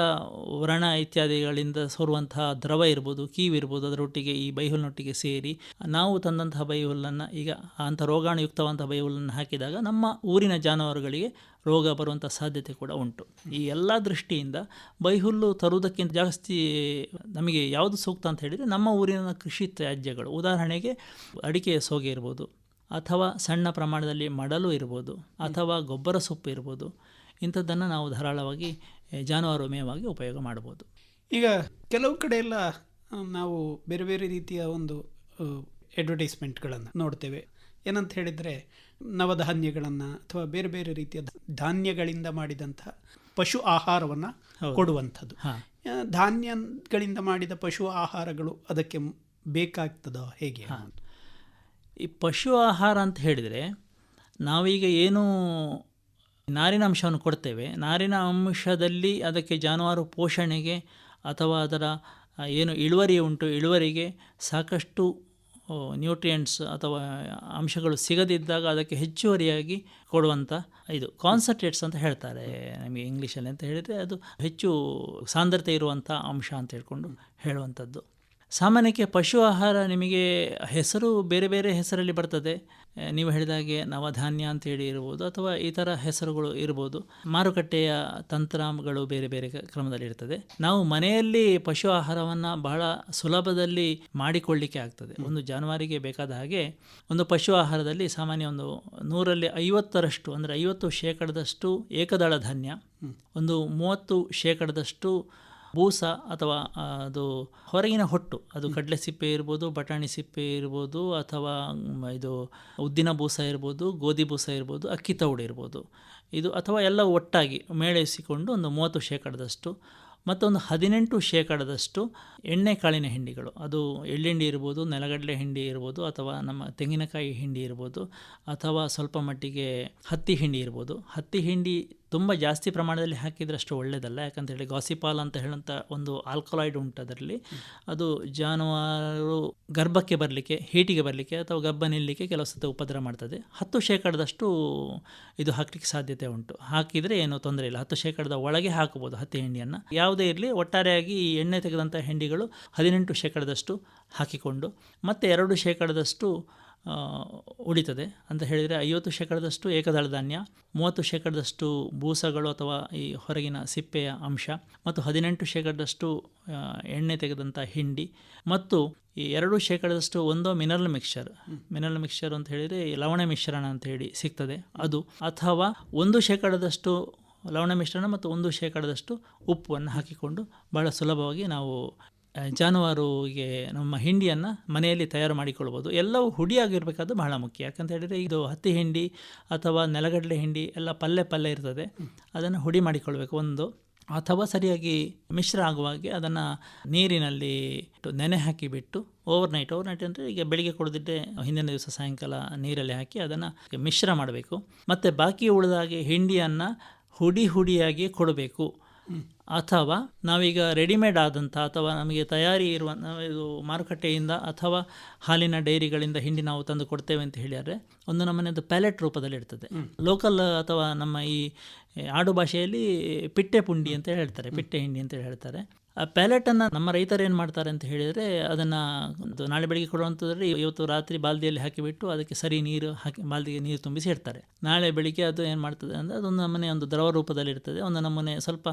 ವ್ರಣ ಇತ್ಯಾದಿಗಳಿಂದ ಸೋರುವಂತಹ ದ್ರವ ಇರ್ಬೋದು, ಕೀವಿರ್ಬೋದು, ಅದರೊಟ್ಟಿಗೆ ಈ ಬೈಹುಲ್ಲಿನೊಟ್ಟಿಗೆ ಸೇರಿ ನಾವು ತಂದಂತಹ ಬೈಹುಲ್ಲನ್ನು ಈಗ ಅಂಥ ರೋಗಾಣುಯುಕ್ತವಂಥ ಬೈಹುಲ್ಲನ್ನು ಹಾಕಿದಾಗ ನಮ್ಮ ಊರಿನ ಜಾನುವಾರುಗಳಿಗೆ ರೋಗ ಬರುವಂಥ ಸಾಧ್ಯತೆ ಕೂಡ ಉಂಟು. ಈ ಎಲ್ಲ ದೃಷ್ಟಿಯಿಂದ ಬೈಹುಲ್ಲು ತರುವುದಕ್ಕಿಂತ ಜಾಸ್ತಿ ನಮಗೆ ಯಾವುದು ಸೂಕ್ತ ಅಂತ ಹೇಳಿದರೆ ನಮ್ಮ ಊರಿನ ಕೃಷಿ ತ್ಯಾಜ್ಯಗಳು, ಉದಾಹರಣೆಗೆ ಅಡಿಕೆಯ ಸೋಗೆ ಇರ್ಬೋದು ಅಥವಾ ಸಣ್ಣ ಪ್ರಮಾಣದಲ್ಲಿ ಮಡಲು ಇರ್ಬೋದು ಅಥವಾ ಗೊಬ್ಬರ ಸೊಪ್ಪು ಇರ್ಬೋದು. ಇಂಥದ್ದನ್ನು ನಾವು ಧಾರಾಳವಾಗಿ ಜಾನುವಾರು ಮೇವಾಗಿ ಉಪಯೋಗ ಮಾಡ್ಬೋದು. ಈಗ ಕೆಲವು ಕಡೆ ಎಲ್ಲ ನಾವು ಬೇರೆ ಬೇರೆ ರೀತಿಯ ಒಂದು ಅಡ್ವರ್ಟೈಸ್ಮೆಂಟ್ಗಳನ್ನು ನೋಡ್ತೇವೆ. ಏನಂತ ಹೇಳಿದರೆ ನವಧಾನ್ಯಗಳನ್ನು ಅಥವಾ ಬೇರೆ ಬೇರೆ ರೀತಿಯ ಧಾನ್ಯಗಳಿಂದ ಮಾಡಿದಂಥ ಪಶು ಆಹಾರವನ್ನು ಕೊಡುವಂಥದ್ದು. ಧಾನ್ಯಗಳಿಂದ ಮಾಡಿದ ಪಶು ಆಹಾರಗಳು ಅದಕ್ಕೆ ಬೇಕಾಗ್ತದೋ ಹೇಗೆ? ಈ ಪಶು ಆಹಾರ ಅಂತ ಹೇಳಿದರೆ ನಾವೀಗ ಏನು ನಾರಿನ ಅಂಶವನ್ನು ಕೊಡ್ತೇವೆ, ನಾರಿನ ಅಂಶದಲ್ಲಿ ಅದಕ್ಕೆ ಜಾನುವಾರು ಪೋಷಣೆಗೆ ಅಥವಾ ಅದರ ಏನು ಇಳುವರಿ ಉಂಟು, ಇಳುವರಿಗೆ ಸಾಕಷ್ಟು ನ್ಯೂಟ್ರಿಯೆಂಟ್ಸ್ ಅಥವಾ ಅಂಶಗಳು ಸಿಗದಿದ್ದಾಗ ಅದಕ್ಕೆ ಹೆಚ್ಚುವರಿಯಾಗಿ ಕೊಡುವಂಥ ಇದು ಕಾನ್ಸಂಟ್ರೇಟ್ಸ್ ಅಂತ ಹೇಳ್ತಾರೆ ನಮಗೆ ಇಂಗ್ಲೀಷಲ್ಲಿ. ಅಂತ ಹೇಳಿದರೆ ಅದು ಹೆಚ್ಚು ಸಾಂದ್ರತೆ ಇರುವಂಥ ಅಂಶ ಅಂತ ಹೇಳ್ಕೊಂಡು ಹೇಳುವಂಥದ್ದು. ಸಾಮಾನ್ಯಕ್ಕೆ ಪಶು ಆಹಾರ ನಿಮಗೆ ಹೆಸರು ಬೇರೆ ಬೇರೆ ಹೆಸರಲ್ಲಿ ಬರ್ತದೆ. ನೀವು ಹೇಳಿದಾಗೆ ನವಧಾನ್ಯ ಅಂತೇಳಿ ಇರ್ಬೋದು ಅಥವಾ ಈ ಥರ ಹೆಸರುಗಳು ಇರ್ಬೋದು. ಮಾರುಕಟ್ಟೆಯ ತಂತ್ರಗಳು ಬೇರೆ ಬೇರೆ ಕ್ರಮದಲ್ಲಿ ಇರ್ತದೆ. ನಾವು ಮನೆಯಲ್ಲಿ ಪಶು ಆಹಾರವನ್ನು ಬಹಳ ಸುಲಭದಲ್ಲಿ ಮಾಡಿಕೊಳ್ಳಿಕ್ಕೆ ಆಗ್ತದೆ. ಒಂದು ಜಾನುವಾರಿಗೆ ಬೇಕಾದ ಹಾಗೆ ಒಂದು ಪಶು ಆಹಾರದಲ್ಲಿ ಸಾಮಾನ್ಯ ಒಂದು 100ರಲ್ಲಿ 50ರಷ್ಟು ಅಂದರೆ 50% ಏಕದಳ ಧಾನ್ಯ, ಒಂದು 30% ಬೂಸ ಅಥವಾ ಅದು ಹೊರಗಿನ ಹೊಟ್ಟು, ಅದು ಕಡಲೆ ಸಿಪ್ಪೆ ಇರ್ಬೋದು, ಬಟಾಣಿ ಸಿಪ್ಪೆ ಇರ್ಬೋದು, ಅಥವಾ ಇದು ಉದ್ದಿನ ಬೂಸ ಇರ್ಬೋದು, ಗೋಧಿ ಬೂಸ ಇರ್ಬೋದು, ಅಕ್ಕಿ ತೌಡು ಇರ್ಬೋದು, ಇದು ಅಥವಾ ಎಲ್ಲ ಒಟ್ಟಾಗಿ ಮೇಳೈಸಿಕೊಂಡು ಒಂದು 30% ಮತ್ತೊಂದು 18% ಎಣ್ಣೆ ಕಾಳಿನ ಹಿಂಡಿಗಳು. ಅದು ಎಳ್ಳಿಂಡಿ ಇರ್ಬೋದು, ನೆಲಗಡಲೆ ಹಿಂಡಿ ಇರ್ಬೋದು, ಅಥವಾ ನಮ್ಮ ತೆಂಗಿನಕಾಯಿ ಹಿಂಡಿ ಇರ್ಬೋದು, ಅಥವಾ ಸ್ವಲ್ಪ ಮಟ್ಟಿಗೆ ಹತ್ತಿ ಹಿಂಡಿ ಇರ್ಬೋದು. ಹತ್ತಿ ಹಿಂಡಿ ತುಂಬ ಜಾಸ್ತಿ ಪ್ರಮಾಣದಲ್ಲಿ ಹಾಕಿದರೆ ಅಷ್ಟು ಒಳ್ಳೆಯದಲ್ಲ. ಯಾಕಂತೇಳಿ ಗಾಸಿಪಾಲ್ ಅಂತ ಹೇಳೋಂಥ ಒಂದು ಆಲ್ಕಲಾಯ್ಡ್ ಉಂಟು ಅದರಲ್ಲಿ. ಅದು ಜಾನುವಾರು ಗರ್ಭಕ್ಕೆ ಬರಲಿಕ್ಕೆ, ಹೀಟಿಗೆ ಬರಲಿಕ್ಕೆ ಅಥವಾ ಗರ್ಭ ನಿಲ್ಲಲಿಕ್ಕೆ ಕೆಲವು ಸತಿ ಉಪದ್ರ ಮಾಡ್ತದೆ. 10% ಇದು ಹಾಕಲಿಕ್ಕೆ ಸಾಧ್ಯತೆ ಉಂಟು. ಹಾಕಿದರೆ ಏನೂ ತೊಂದರೆ ಇಲ್ಲ. 10% ಒಳಗೆ ಹಾಕಬಹುದು ಹತ್ತಿ ಹಿಂಡಿಯನ್ನು. ಯಾವುದೇ ಇರಲಿ, ಒಟ್ಟಾರೆಯಾಗಿ ಈ ಎಣ್ಣೆ ತೆಗೆದಂಥ ಹಿಂಡಿಗಳು 18% ಹಾಕಿಕೊಂಡು ಮತ್ತೆ 2% ಉಳಿತದೆ ಅಂತ ಹೇಳಿದರೆ 50% ಏಕದಳ ಧಾನ್ಯ, 30% ಬೂಸಗಳು ಅಥವಾ ಈ ಹೊರಗಿನ ಸಿಪ್ಪೆಯ ಅಂಶ, ಮತ್ತು 18% ಎಣ್ಣೆ ತೆಗೆದಂಥ ಹಿಂಡಿ, ಮತ್ತು ಈ 2% ಒಂದು ಮಿನರಲ್ ಮಿಕ್ಸ್ಚರ್ ಅಂತ ಹೇಳಿದರೆ ಲವಣ ಮಿಶ್ರಣ ಅಂತ ಹೇಳಿ ಸಿಗ್ತದೆ ಅದು, ಅಥವಾ 1% ಲವಣ ಮಿಶ್ರಣ ಮತ್ತು 1% ಉಪ್ಪನ್ನು ಹಾಕಿಕೊಂಡು ಬಹಳ ಸುಲಭವಾಗಿ ನಾವು ಜಾನುವಾರುಗೆ ನಮ್ಮ ಹಿಂಡಿಯನ್ನು ಮನೆಯಲ್ಲಿ ತಯಾರು ಮಾಡಿಕೊಳ್ಬೋದು. ಎಲ್ಲವೂ ಹುಡಿಯಾಗಿರಬೇಕಾದ್ದು ಬಹಳ ಮುಖ್ಯ. ಯಾಕಂತ ಹೇಳಿದರೆ ಇದು ಹತ್ತಿ ಹಿಂಡಿ ಅಥವಾ ನೆಲಗಡಲೆ ಹಿಂಡಿ ಎಲ್ಲ ಪಲ್ಲೆ ಇರ್ತದೆ. ಅದನ್ನು ಹುಡಿ ಮಾಡಿಕೊಳ್ಬೇಕು ಒಂದು, ಅಥವಾ ಸರಿಯಾಗಿ ಮಿಶ್ರ ಆಗುವಾಗೆ ಅದನ್ನು ನೀರಿನಲ್ಲಿ ನೆನೆ ಹಾಕಿಬಿಟ್ಟು ಓವರ್ನೈಟ್ ಅಂದರೆ ಈಗ ಬೆಳಿಗ್ಗೆ ಕೊಡದಿದ್ದರೆ ಹಿಂದಿನ ದಿವಸ ಸಾಯಂಕಾಲ ನೀರಲ್ಲಿ ಹಾಕಿ ಅದನ್ನು ಮಿಶ್ರ ಮಾಡಬೇಕು. ಮತ್ತು ಬಾಕಿ ಉಳಿದಾಗೆ ಹಿಂಡಿಯನ್ನು ಹುಡಿಯಾಗಿ ಕೊಡಬೇಕು. ಅಥವಾ ನಾವೀಗ ರೆಡಿಮೇಡ್ ಆದಂಥ ಅಥವಾ ನಮಗೆ ತಯಾರಿ ಇರುವ ಇದು ಮಾರುಕಟ್ಟೆಯಿಂದ ಅಥವಾ ಹಾಲಿನ ಡೈರಿಗಳಿಂದ ಹಿಂಡಿ ನಾವು ತಂದು ಕೊಡ್ತೇವೆ ಅಂತ ಹೇಳಿದರೆ ಒಂದು ನಮ್ಮನೆಯದು ಪ್ಯಾಲೆಟ್ ರೂಪದಲ್ಲಿ ಇರ್ತದೆ. ಲೋಕಲ್ ಅಥವಾ ನಮ್ಮ ಈ ಆಡು ಭಾಷೆಯಲ್ಲಿ ಪಿಟ್ಟೆ ಪುಂಡಿ ಅಂತ ಹೇಳ್ತಾರೆ, ಪಿಟ್ಟೆ ಹಿಂಡಿ ಅಂತ ಹೇಳ್ತಾರೆ. ಆ ಪ್ಯಾಲೆಟನ್ನು ನಮ್ಮ ರೈತರು ಏನು ಮಾಡ್ತಾರೆ ಅಂತ ಹೇಳಿದರೆ ಅದನ್ನು ನಾಳೆ ಬೆಳಿಗ್ಗೆ ಕೊಡುವಂಥದ್ರಲ್ಲಿ ಇವತ್ತು ರಾತ್ರಿ ಬಾಲ್ದಿಯಲ್ಲಿ ಹಾಕಿಬಿಟ್ಟು ಅದಕ್ಕೆ ಸರಿ ನೀರು ಹಾಕಿ ಬಾಲ್ದಿಗೆ ನೀರು ತುಂಬಿಸಿ ಇಡ್ತಾರೆ. ನಾಳೆ ಬೆಳಿಗ್ಗೆ ಅದು ಏನು ಮಾಡ್ತದೆ ಅಂದರೆ ಅದೊಂದು ನಮ್ಮನೆ ಒಂದು ದ್ರವ ರೂಪದಲ್ಲಿ ಇರ್ತದೆ. ಒಂದು ನಮ್ಮನೆ ಸ್ವಲ್ಪ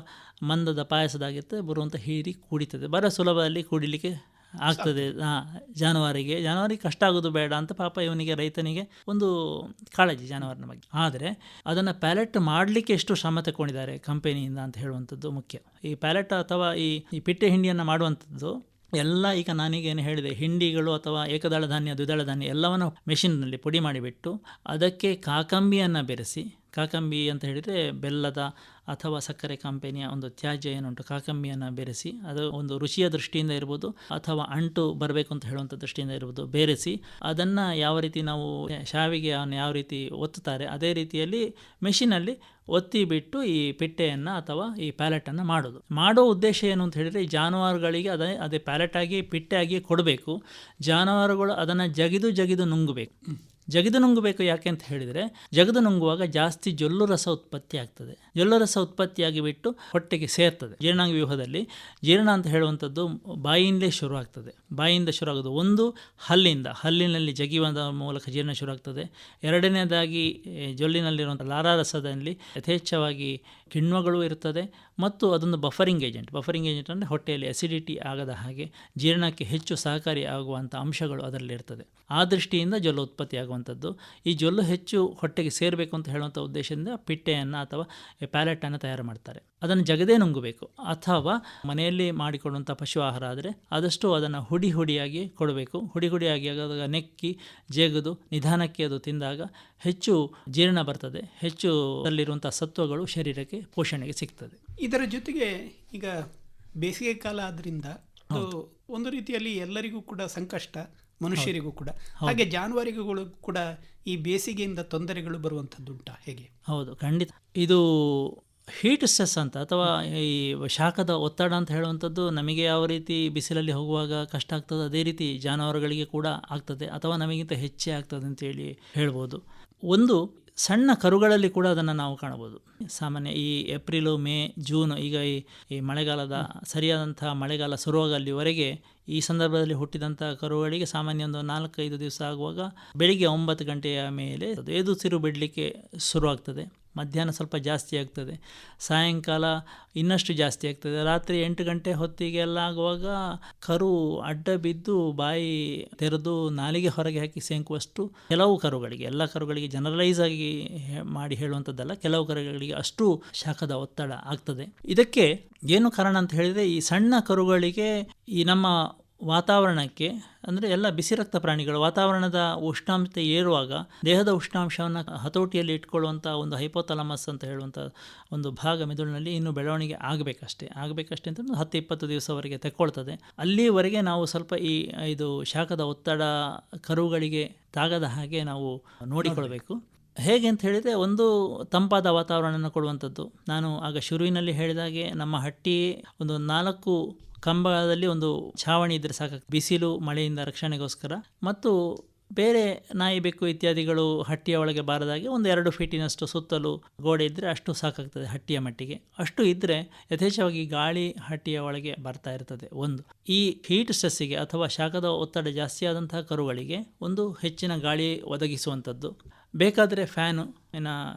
ಮಂದದ ಪಾಯಸದಾಗಿರ್ತದೆ, ಬರುವಂಥ ಹೀರಿ ಕುಡಿತದೆ. ಬಹಳ ಸುಲಭದಲ್ಲಿ ಕುಡಿಲಿಕ್ಕೆ ಆಗ್ತದೆ. ಜಾನುವಾರಿಗೆ ಕಷ್ಟ ಆಗೋದು ಬೇಡ ಅಂತ ಪಾಪ ಇವನಿಗೆ ರೈತನಿಗೆ ಒಂದು ಕಾಳಜಿ ಜಾನುವಾರಿನ ಬಗ್ಗೆ. ಆದರೆ ಅದನ್ನು ಪ್ಯಾಲೆಟ್ ಮಾಡಲಿಕ್ಕೆ ಎಷ್ಟು ಶ್ರಮ ತಗೊಂಡಿದ್ದಾರೆ ಕಂಪನಿಯಿಂದ ಅಂತ ಹೇಳುವಂಥದ್ದು ಮುಖ್ಯ. ಈ ಪ್ಯಾಲೆಟ್ ಅಥವಾ ಈ ಪಿಟ್ಟೆ ಹಿಂಡಿಯನ್ನು ಮಾಡುವಂಥದ್ದು ಎಲ್ಲ ಈಗ ನಾನೀಗೇನು ಹೇಳಿದೆ, ಹಿಂಡಿಗಳು ಅಥವಾ ಏಕದಳ ಧಾನ್ಯ, ದ್ವಿದಳ ಧಾನ್ಯ ಎಲ್ಲವನ್ನು ಮೆಷಿನ್ನಲ್ಲಿ ಪುಡಿ ಮಾಡಿಬಿಟ್ಟು ಅದಕ್ಕೆ ಕಾಕಂಬಿಯನ್ನು ಬೆರೆಸಿ, ಕಾಕಂಬಿ ಅಂತ ಹೇಳಿದರೆ ಬೆಲ್ಲದ ಅಥವಾ ಸಕ್ಕರೆ ಕಂಪನಿಯ ಒಂದು ತ್ಯಾಜ್ಯ ಏನುಂಟು, ಕಾಕಂಬಿಯನ್ನು ಬೆರೆಸಿ, ಅದು ಒಂದು ರುಚಿಯ ದೃಷ್ಟಿಯಿಂದ ಇರ್ಬೋದು ಅಥವಾ ಅಂಟು ಬರಬೇಕು ಅಂತ ಹೇಳುವಂಥ ದೃಷ್ಟಿಯಿಂದ ಇರ್ಬೋದು, ಬೆರೆಸಿ ಅದನ್ನು ಯಾವ ರೀತಿ ನಾವು ಶಾವಿಗೆ ಯಾವ ರೀತಿ ಒತ್ತುತ್ತಾರೆ ಅದೇ ರೀತಿಯಲ್ಲಿ ಮೆಷಿನಲ್ಲಿ ಒತ್ತಿ ಬಿಟ್ಟು ಈ ಪಿಟ್ಟೆಯನ್ನು ಅಥವಾ ಈ ಪ್ಯಾಲೆಟನ್ನು ಮಾಡೋ ಉದ್ದೇಶ ಏನು ಅಂತ ಹೇಳಿದರೆ ಈ ಜಾನುವಾರುಗಳಿಗೆ ಅದೇ ಪ್ಯಾಲೆಟಾಗಿ ಪಿಟ್ಟೆಯಾಗಿ ಕೊಡಬೇಕು. ಜಾನುವಾರುಗಳು ಅದನ್ನು ಜಗಿದು ನುಂಗಬೇಕು. ಯಾಕೆ ಅಂತ ಹೇಳಿದರೆ ಜಗದು ನುಂಗುವಾಗ ಜಾಸ್ತಿ ಜೊಲ್ಲು ರಸ ಉತ್ಪತ್ತಿ ಆಗ್ತದೆ. ಜೊಲ್ಲು ರಸ ಉತ್ಪತ್ತಿಯಾಗಿ ಬಿಟ್ಟು ಹೊಟ್ಟೆಗೆ ಸೇರ್ತದೆ. ಜೀರ್ಣಾಂಗ ವ್ಯೂಹದಲ್ಲಿ ಜೀರ್ಣ ಅಂತ ಹೇಳುವಂಥದ್ದು ಬಾಯಿಯಿಂದಲೇ ಬಾಯಿಯಿಂದ ಶುರು ಆಗೋದು. ಒಂದು ಹಲ್ಲಿನಲ್ಲಿ ಜಗಿಯುವ ಮೂಲಕ ಜೀರ್ಣ ಶುರು ಆಗ್ತದೆ. ಎರಡನೇದಾಗಿ ಜೊಲ್ಲಿನಲ್ಲಿರುವಂಥ ಲಾರಾರಸದಲ್ಲಿ ಯಥೇಚ್ಛವಾಗಿ ಕಿಣ್ವಗಳು ಇರ್ತದೆ ಮತ್ತು ಅದೊಂದು ಬಫರಿಂಗ್ ಏಜೆಂಟ್ ಅಂದರೆ ಹೊಟ್ಟೆಯಲ್ಲಿ ಅಸಿಡಿಟಿ ಆಗದ ಹಾಗೆ ಜೀರ್ಣಕ್ಕೆ ಹೆಚ್ಚು ಸಹಕಾರಿ ಆಗುವಂಥ ಅಂಶಗಳು ಅದರಲ್ಲಿರ್ತದೆ. ಆ ದೃಷ್ಟಿಯಿಂದ ಜೊಲ್ಲು ಉತ್ಪತ್ತಿ ಆಗುವಂಥದ್ದು. ಈ ಜೊಲ್ಲು ಹೆಚ್ಚು ಹೊಟ್ಟೆಗೆ ಸೇರಬೇಕು ಅಂತ ಹೇಳುವಂಥ ಉದ್ದೇಶದಿಂದ ಪಿಟ್ಟೆಯನ್ನು ಅಥವಾ ಪ್ಯಾಲೆಟನ್ನು ತಯಾರು ಮಾಡ್ತಾರೆ. ಅದನ್ನು ಜಗದೇ ನುಂಗಬೇಕು, ಅಥವಾ ಮನೆಯಲ್ಲಿ ಮಾಡಿಕೊಡುವಂಥ ಪಶು ಆಹಾರ ಆದರೆ ಆದಷ್ಟು ಅದನ್ನು ಹುಡಿಯಾಗಿ ಕೊಡಬೇಕು. ಹುಡಿಯಾಗಿ ಆದಾಗ ನೆಕ್ಕಿ ಜೇಗದು ನಿಧಾನಕ್ಕೆ ಅದು ತಿಂದಾಗ ಹೆಚ್ಚು ಜೀರ್ಣ ಬರ್ತದೆ, ಹೆಚ್ಚು ಅಲ್ಲಿರುವಂಥ ಸತ್ವಗಳು ಶರೀರಕ್ಕೆ ಪೋಷಣೆಗೆ ಸಿಗ್ತದೆ. ಇದರ ಜೊತೆಗೆ ಈಗ ಬೇಸಿಗೆ ಕಾಲ ಆದ್ರಿಂದ ಅದು ಒಂದು ರೀತಿಯಲ್ಲಿ ಎಲ್ಲರಿಗೂ ಕೂಡ ಸಂಕಷ್ಟ, ಮನುಷ್ಯರಿಗೂ ಕೂಡ ಹಾಗೆ ಜಾನುವಾರುಗಳು ಕೂಡ ಈ ಬೇಸಿಗೆಯಿಂದ ತೊಂದರೆಗಳು ಬರುವಂಥದ್ದುಂಟಾ, ಹೇಗೆ? ಹೌದು, ಖಂಡಿತ. ಇದು ಹೀಟ್ ಸ್ಟ್ರೆಸ್ ಅಂತ ಅಥವಾ ಈ ಶಾಖದ ಒತ್ತಡ ಅಂತ ಹೇಳುವಂಥದ್ದು ನಮಗೆ ಯಾವ ರೀತಿ ಬಿಸಿಲಲ್ಲಿ ಹೋಗುವಾಗ ಕಷ್ಟ ಆಗ್ತದೆ ಅದೇ ರೀತಿ ಜಾನುವಾರುಗಳಿಗೆ ಕೂಡ ಆಗ್ತದೆ, ಅಥವಾ ನಮಗಿಂತ ಹೆಚ್ಚೇ ಆಗ್ತದೆ ಅಂತೇಳಿ ಹೇಳ್ಬೋದು. ಒಂದು ಸಣ್ಣ ಕರುಗಳಲ್ಲಿ ಕೂಡ ಅದನ್ನು ನಾವು ಕಾಣಬಹುದು. ಸಾಮಾನ್ಯ ಈ ಏಪ್ರಿಲು, ಮೇ, ಜೂನ್, ಈಗ ಈ ಮಳೆಗಾಲದ ಸರಿಯಾದಂಥ ಮಳೆಗಾಲ ಶುರುವಾಗ ಅಲ್ಲಿವರೆಗೆ ಈ ಸಂದರ್ಭದಲ್ಲಿ ಹುಟ್ಟಿದಂಥ ಕರುಗಳಿಗೆ ಸಾಮಾನ್ಯ ಒಂದು 4-5 ದಿವಸ ಆಗುವಾಗ ಬೆಳಿಗ್ಗೆ 9 ಗಂಟೆಯ ಮೇಲೆ ಎದುಸಿರು ಬಿಡಲಿಕ್ಕೆ ಶುರುವಾಗ್ತದೆ. ಮಧ್ಯಾಹ್ನ ಸ್ವಲ್ಪ ಜಾಸ್ತಿ ಆಗ್ತದೆ, ಸಾಯಂಕಾಲ ಇನ್ನಷ್ಟು ಜಾಸ್ತಿ ಆಗ್ತದೆ, ರಾತ್ರಿ 8 ಗಂಟೆ ಹೊತ್ತಿಗೆಲ್ಲ ಆಗುವಾಗ ಕರು ಅಡ್ಡ ಬಿದ್ದು ಬಾಯಿ ತೆರೆದು ನಾಲಿಗೆ ಹೊರಗೆ ಹಾಕಿ ಸೆಂಕುವಷ್ಟು ಕೆಲವು ಕರುಗಳಿಗೆ, ಎಲ್ಲ ಕರುಗಳಿಗೆ ಜನರಲೈಸ್ ಆಗಿ ಮಾಡಿ ಹೇಳುವಂಥದ್ದಲ್ಲ, ಕೆಲವು ಕರುಗಳಿಗೆ ಅಷ್ಟು ಶಾಖದ ಒತ್ತಡ ಆಗ್ತದೆ. ಇದಕ್ಕೆ ಏನು ಕಾರಣ ಅಂತ ಹೇಳಿದರೆ, ಈ ಸಣ್ಣ ಕರುಗಳಿಗೆ ಈ ನಮ್ಮ ವಾತಾವರಣಕ್ಕೆ, ಅಂದರೆ ಎಲ್ಲ ಬಿಸಿ ರಕ್ತ ಪ್ರಾಣಿಗಳು ವಾತಾವರಣದ ಉಷ್ಣಾಂಶ ಏರುವಾಗ ದೇಹದ ಉಷ್ಣಾಂಶವನ್ನು ಹತೋಟಿಯಲ್ಲಿ ಇಟ್ಕೊಳ್ಳುವಂಥ ಒಂದು ಹೈಪೋಥಾಲಮಸ್ ಅಂತ ಹೇಳುವಂಥ ಒಂದು ಭಾಗ ಮೆದುಳಿನಲ್ಲಿ ಇನ್ನೂ ಬೆಳವಣಿಗೆ ಆಗಬೇಕಷ್ಟೇ ಅಂತ 10-20 ದಿವಸವರೆಗೆ ತೆಕ್ಕೊಳ್ತದೆ. ಅಲ್ಲಿವರೆಗೆ ನಾವು ಸ್ವಲ್ಪ ಇದು ಶಾಖದ ಒತ್ತಡ ಕರುಗಳಿಗೆ ತಾಗದ ಹಾಗೆ ನಾವು ನೋಡಿಕೊಳ್ಬೇಕು. ಹೇಗೆ ಅಂತ ಹೇಳಿದರೆ, ಒಂದು ತಂಪಾದ ವಾತಾವರಣವನ್ನು ಕೊಡುವಂಥದ್ದು. ನಾನು ಆಗ ಶುರುವಿನಲ್ಲಿ ಹೇಳಿದಾಗೆ ನಮ್ಮ ಹಟ್ಟಿ ಒಂದು 4 ಕಂಬದಲ್ಲಿ ಒಂದು ಛಾವಣಿ ಇದ್ದರೆ ಸಾಕಾಗ್ತದೆ, ಬಿಸಿಲು ಮಳೆಯಿಂದ ರಕ್ಷಣೆಗೋಸ್ಕರ. ಮತ್ತು ಬೇರೆ ನಾಯಿ, ಬೆಕ್ಕು ಇತ್ಯಾದಿಗಳು ಹಟ್ಟಿಯ ಒಳಗೆ ಬಾರದಾಗೆ ಒಂದು 2 ಫೀಟಿನಷ್ಟು ಸುತ್ತಲೂ ಗೋಡೆ ಇದ್ದರೆ ಅಷ್ಟು ಸಾಕಾಗ್ತದೆ ಹಟ್ಟಿಯ ಮಟ್ಟಿಗೆ. ಅಷ್ಟು ಇದ್ದರೆ ಯಥೇಚ್ಛವಾಗಿ ಗಾಳಿ ಹಟ್ಟಿಯ ಒಳಗೆ ಬರ್ತಾ ಇರ್ತದೆ. ಒಂದು ಈ ಹೀಟ್ ಸ್ಟ್ರೆಸ್ಸಿಗೆ ಅಥವಾ ಶಾಖದ ಒತ್ತಡ ಜಾಸ್ತಿ ಆದಂತಹ ಕರುಗಳಿಗೆ ಒಂದು ಹೆಚ್ಚಿನ ಗಾಳಿ ಒದಗಿಸುವಂಥದ್ದು. ಬೇಕಾದರೆ ಫ್ಯಾನಿನ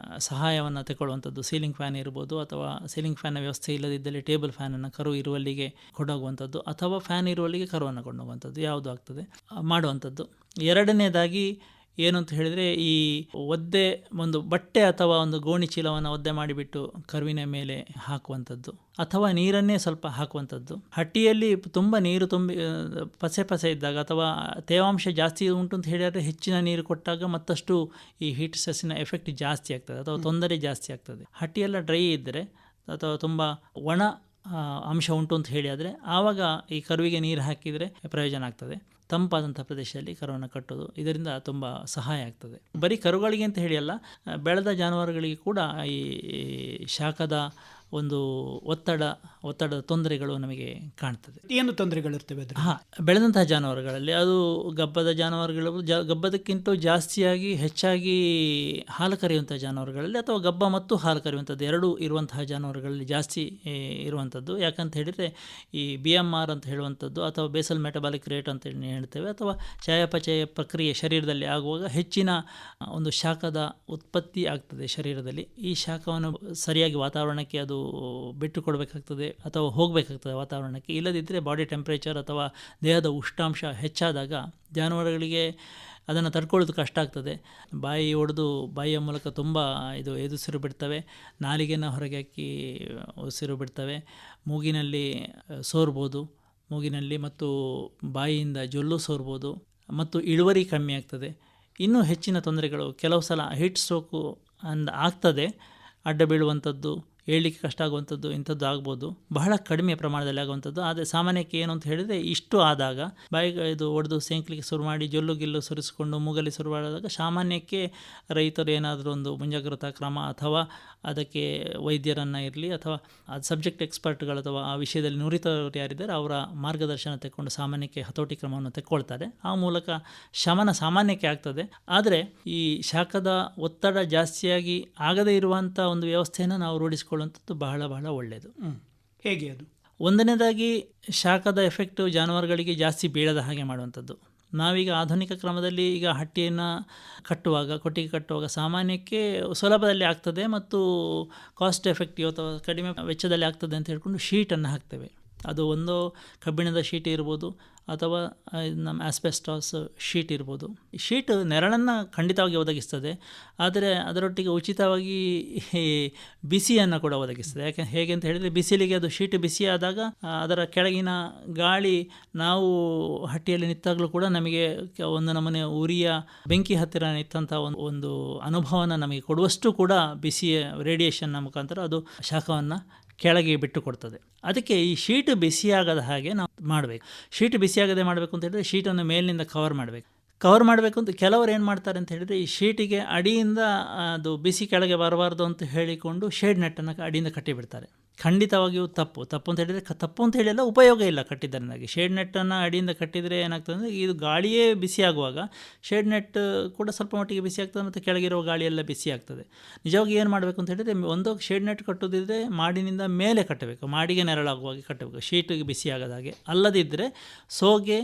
ಸಹಾಯವನ್ನು ತಗೊಳ್ಳುವಂಥದ್ದು, ಸೀಲಿಂಗ್ ಫ್ಯಾನ್ ಇರ್ಬೋದು, ಅಥವಾ ಸೀಲಿಂಗ್ ಫ್ಯಾನ್ನ ವ್ಯವಸ್ಥೆ ಇಲ್ಲದಿದ್ದಲ್ಲಿ ಟೇಬಲ್ ಫ್ಯಾನನ್ನು ಕರು ಇರುವಲ್ಲಿಗೆ ಕೊಂಡೋಗುವಂಥದ್ದು, ಅಥವಾ ಫ್ಯಾನ್ ಇರುವಲ್ಲಿಗೆ ಕರುವನ್ನು ಕೊಂಡೋಗುವಂಥದ್ದು, ಯಾವುದು ಆಗ್ತದೆ ಮಾಡುವಂಥದ್ದು. ಎರಡನೇದಾಗಿ ಏನು ಅಂತ ಹೇಳಿದರೆ, ಈ ಒದ್ದೆ ಒಂದು ಬಟ್ಟೆ ಅಥವಾ ಒಂದು ಗೋಣಿ ಚೀಲವನ್ನು ಒದ್ದೆ ಮಾಡಿಬಿಟ್ಟು ಕರುವಿನ ಮೇಲೆ ಹಾಕುವಂಥದ್ದು, ಅಥವಾ ನೀರನ್ನೇ ಸ್ವಲ್ಪ ಹಾಕುವಂಥದ್ದು. ಹಟ್ಟಿಯಲ್ಲಿ ತುಂಬ ನೀರು ತುಂಬಿ ಪಸೆ ಇದ್ದಾಗ ಅಥವಾ ತೇವಾಂಶ ಜಾಸ್ತಿ ಉಂಟು ಅಂತ ಹೇಳಿದರೆ ಹೆಚ್ಚಿನ ನೀರು ಕೊಟ್ಟಾಗ ಮತ್ತಷ್ಟು ಈ ಹೀಟ್ ಸ್ಟ್ರೆಸ್ಸಿನ ಎಫೆಕ್ಟ್ ಜಾಸ್ತಿ ಆಗ್ತದೆ ಅಥವಾ ತೊಂದರೆ ಜಾಸ್ತಿ ಆಗ್ತದೆ. ಹಟ್ಟಿಯೆಲ್ಲ ಡ್ರೈ ಇದ್ದರೆ ಅಥವಾ ತುಂಬ ಒಣ ಅಂಶ ಉಂಟು ಅಂತ ಹೇಳಿ ಆದರೆ ಆವಾಗ ಈ ಕರುವಿಗೆ ನೀರು ಹಾಕಿದರೆ ಪ್ರಯೋಜನ ಆಗ್ತದೆ. ತಂಪಾದಂಥ ಪ್ರದೇಶದಲ್ಲಿ ಕರುವನ್ನು ಕಟ್ಟೋದು ಇದರಿಂದ ತುಂಬ ಸಹಾಯ ಆಗ್ತದೆ. ಬರೀ ಕರುಗಳಿಗೆ ಅಂತ ಹೇಳಿ ಅಲ್ಲ, ಬೆಳೆದ ಜಾನುವಾರುಗಳಿಗೆ ಕೂಡ ಈ ಶಾಖದ ಒಂದು ಒತ್ತಡದ ತೊಂದರೆಗಳು ನಮಗೆ ಕಾಣ್ತದೆ. ಏನು ತೊಂದರೆಗಳಿರ್ತವೆ? ಬೆಳೆದಂತಹ ಜಾನುವಾರುಗಳಲ್ಲಿ ಅದು ಗಬ್ಬದ ಜಾನುವಾರುಗಳು, ಗಬ್ಬದಕ್ಕಿಂತ ಜಾಸ್ತಿಯಾಗಿ ಹೆಚ್ಚಾಗಿ ಹಾಲು ಕರೆಯುವಂಥ ಜಾನುವಾರುಗಳಲ್ಲಿ ಅಥವಾ ಗಬ್ಬ ಮತ್ತು ಹಾಲು ಕರೆಯುವಂಥದ್ದು ಎರಡೂ ಇರುವಂತಹ ಜಾನುವಾರುಗಳಲ್ಲಿ ಜಾಸ್ತಿ ಇರುವಂಥದ್ದು. ಯಾಕಂತ ಹೇಳಿದರೆ ಈ BMR ಅಂತ ಹೇಳುವಂಥದ್ದು ಅಥವಾ ಬೇಸಲ್ ಮೆಟಬಾಲಿಕ್ ರೇಟ್ ಅಂತ ಹೇಳ್ತೇವೆ, ಅಥವಾ ಚಯಾಪಚಯ ಪ್ರಕ್ರಿಯೆ ಶರೀರದಲ್ಲಿ ಆಗುವಾಗ ಹೆಚ್ಚಿನ ಒಂದು ಶಾಖದ ಉತ್ಪತ್ತಿ ಆಗ್ತದೆ ಶರೀರದಲ್ಲಿ. ಈ ಶಾಖವನ್ನು ಸರಿಯಾಗಿ ವಾತಾವರಣಕ್ಕೆ ಅದು ಬಿಟ್ಟು ಕೊಡಬೇಕಾಗ್ತದೆ ಅಥವಾ ಹೋಗಬೇಕಾಗ್ತದೆ ವಾತಾವರಣಕ್ಕೆ. ಇಲ್ಲದಿದ್ದರೆ ಬಾಡಿ ಟೆಂಪ್ರೇಚರ್ ಅಥವಾ ದೇಹದ ಉಷ್ಣಾಂಶ ಹೆಚ್ಚಾದಾಗ ಜಾನುವಾರುಗಳಿಗೆ ಅದನ್ನು ತಡ್ಕೊಳ್ಳೋದು ಕಷ್ಟ ಆಗ್ತದೆ. ಬಾಯಿ ಒಡೆದು ಬಾಯಿಯ ಮೂಲಕ ತುಂಬ ಎದುಸಿರು ಬಿಡ್ತವೆ, ನಾಲಿಗೆಯನ್ನು ಹೊರಗೆ ಹಾಕಿ ಉಸಿರು ಬಿಡ್ತವೆ, ಮೂಗಿನಲ್ಲಿ ಸೋರ್ಬೋದು, ಮೂಗಿನಲ್ಲಿ ಮತ್ತು ಬಾಯಿಯಿಂದ ಜೊಲ್ಲು ಸೋರ್ಬೋದು, ಮತ್ತು ಇಳುವರಿ ಕಮ್ಮಿ ಆಗ್ತದೆ. ಇನ್ನೂ ಹೆಚ್ಚಿನ ತೊಂದರೆಗಳು ಕೆಲವು ಸಲ ಹೀಟ್ ಸ್ಟ್ರೋಕು ಆಗ್ತದೆ, ಅಡ್ಡ ಬೀಳುವಂಥದ್ದು, ಏಳಲಿಕ್ಕೆ ಕಷ್ಟ ಆಗುವಂಥದ್ದು, ಇಂಥದ್ದು ಆಗ್ಬೋದು. ಬಹಳ ಕಡಿಮೆ ಪ್ರಮಾಣದಲ್ಲಿ ಆಗುವಂಥದ್ದು. ಆದರೆ ಸಾಮಾನ್ಯಕ್ಕೆ ಏನು ಅಂತ ಹೇಳಿದರೆ, ಇಷ್ಟು ಆದಾಗ ಬಾಯಿಗೆ ಒಡೆದು ಸೆಂಕ್ಲಿಕ್ಕೆ ಶುರು ಮಾಡಿ ಜೊಲ್ಲು ಸುರಿಸಿಕೊಂಡು ಮೂಗಲ್ಲಿ ಶುರು ಮಾಡಿದಾಗ ಸಾಮಾನ್ಯಕ್ಕೆ ರೈತರು ಏನಾದರೂ ಒಂದು ಮುಂಜಾಗ್ರತಾ ಕ್ರಮ ಅಥವಾ ಅದಕ್ಕೆ ವೈದ್ಯರನ್ನು ಇರಲಿ ಅಥವಾ ಅದು ಸಬ್ಜೆಕ್ಟ್ ಎಕ್ಸ್ಪರ್ಟ್ಗಳು ಅಥವಾ ಆ ವಿಷಯದಲ್ಲಿ ನುರಿತವರು ಯಾರಿದ್ದಾರೆ ಅವರ ಮಾರ್ಗದರ್ಶನ ತೆಕ್ಕೊಂಡು ಸಾಮಾನ್ಯಕ್ಕೆ ಹತೋಟಿ ಕ್ರಮವನ್ನು ತೆಕ್ಕೊಳ್ತಾರೆ. ಆ ಮೂಲಕ ಶಮನ ಸಾಮಾನ್ಯಕ್ಕೆ ಆಗ್ತದೆ. ಆದರೆ ಈ ಶಾಖದ ಒತ್ತಡ ಜಾಸ್ತಿಯಾಗಿ ಆಗದೇ ಇರುವಂಥ ಒಂದು ವ್ಯವಸ್ಥೆಯನ್ನು ನಾವು ರೂಢಿಸಿಕೊಳ್ಳುವಂಥದ್ದು ಬಹಳ ಒಳ್ಳೆಯದು. ಹೇಗೆ ಅದು? ಒಂದನೇದಾಗಿ ಶಾಖದ ಎಫೆಕ್ಟು ಜಾನುವಾರುಗಳಿಗೆ ಜಾಸ್ತಿ ಬೀಳದ ಹಾಗೆ ಮಾಡುವಂಥದ್ದು. ನಾವೀಗ ಆಧುನಿಕ ಕ್ರಮದಲ್ಲಿ ಈಗ ಹಟ್ಟಿಯನ್ನು ಕಟ್ಟುವಾಗ, ಕೊಟ್ಟಿಗೆ ಕಟ್ಟುವಾಗ ಸಾಮಾನ್ಯಕ್ಕೆ ಸುಲಭದಲ್ಲಿ ಆಗ್ತದೆ ಮತ್ತು ಕಾಸ್ಟ್ ಎಫೆಕ್ಟಿವ್ ಅಥವಾ ಕಡಿಮೆ ವೆಚ್ಚದಲ್ಲಿ ಆಗ್ತದೆ ಅಂತ ಹೇಳ್ಕೊಂಡು ಶೀಟನ್ನು ಹಾಕ್ತೇವೆ. ಅದು ಒಂದು ಕಬ್ಬಿಣದ ಶೀಟ್ ಇರ್ಬೋದು ಅಥವಾ ನಮ್ಮ ಆಸ್ಬೆಸ್ಟಾಸ್ ಶೀಟ್ ಇರ್ಬೋದು. ಶೀಟ್ ನೆರಳನ್ನು ಖಂಡಿತವಾಗಿ ಒದಗಿಸ್ತದೆ, ಆದರೆ ಅದರೊಟ್ಟಿಗೆ ಉಚಿತವಾಗಿ ಬಿಸಿಯನ್ನು ಕೂಡ ಒದಗಿಸ್ತದೆ. ಹೇಗೆ ಅಂತ ಹೇಳಿದರೆ, ಬಿಸಿಲಿಗೆ ಅದು ಶೀಟ್ ಬಿಸಿ ಆದಾಗ ಅದರ ಕೆಳಗಿನ ಗಾಳಿ ನಾವು ಹಟ್ಟಿಯಲ್ಲಿ ನಿಂತಾಗಲೂ ಕೂಡ ನಮಗೆ ಒಂದು ನಮೂನೆ ಉರಿಯ ಬೆಂಕಿ ಹತ್ತಿರ ನಿಂತಹ ಒಂದು ಅನುಭವನ ನಮಗೆ ಕೊಡುವಷ್ಟು ಕೂಡ ಬಿಸಿಯ ರೇಡಿಯೇಷನ್ನ ಮುಖಾಂತರ ಅದು ಶಾಖವನ್ನು ಕೆಳಗೆ ಬಿಟ್ಟು ಕೊಡ್ತದೆ. ಅದಕ್ಕೆ ಈ ಶೀಟ್ ಬಿಸಿಯಾಗದ ಹಾಗೆ ನಾವು ಮಾಡಬೇಕು. ಶೀಟ್ ಬಿಸಿಯಾಗದೆ ಮಾಡಬೇಕು ಅಂತ ಹೇಳಿದರೆ ಶೀಟನ್ನು ಮೇಲಿನಿಂದ ಕವರ್ ಮಾಡಬೇಕು ಅಂತ ಕೆಲವರು ಏನು ಮಾಡ್ತಾರೆ ಅಂತ ಹೇಳಿದರೆ, ಈ ಶೀಟಿಗೆ ಅಡಿಯಿಂದ ಅದು ಬಿಸಿ ಕೆಳಗೆ ಬರಬಾರ್ದು ಅಂತ ಹೇಳಿಕೊಂಡು ಶೇಡ್ ನೆಟ್ಟನ್ನು ಅಡಿಯಿಂದ ಕಟ್ಟಿಬಿಡ್ತಾರೆ. ಖಂಡಿತವಾಗಿಯೂ ತಪ್ಪು ಅಂತ ಹೇಳಿದರೆ ತಪ್ಪು ಅಂತ ಹೇಳಿ ಎಲ್ಲ ಉಪಯೋಗ ಇಲ್ಲ. ಕಟ್ಟಿದ್ದರಿಂದಾಗಿ ಶೇಡ್ ನೆಟ್ಟನ್ನು ಅಡಿಯಿಂದ ಕಟ್ಟಿದರೆ ಏನಾಗ್ತದೆ ಅಂದರೆ, ಇದು ಗಾಳಿಯೇ ಬಿಸಿ ಆಗುವಾಗ ಶೇಡ್ ನೆಟ್ ಕೂಡ ಸ್ವಲ್ಪ ಮಟ್ಟಿಗೆ ಬಿಸಿ ಆಗ್ತದೆ ಮತ್ತು ಕೆಳಗಿರುವ ಗಾಳಿಯೆಲ್ಲ ಬಿಸಿ ಆಗ್ತದೆ. ನಿಜವಾಗಿ ಏನು ಮಾಡಬೇಕು ಅಂತ ಹೇಳಿದರೆ, ಒಂದು ಶೇಡ್ ನೆಟ್ ಕಟ್ಟೋದಿದ್ದರೆ ಮಾಡಿನಿಂದ ಮೇಲೆ ಕಟ್ಟಬೇಕು, ಮಾಡಿಗೆ ನೆರಳಾಗುವಾಗ ಕಟ್ಟಬೇಕು, ಶೀಟಿಗೆ ಬಿಸಿ ಆಗದ ಹಾಗೆ. ಅಲ್ಲದಿದ್ದರೆ ಸೋಗೆ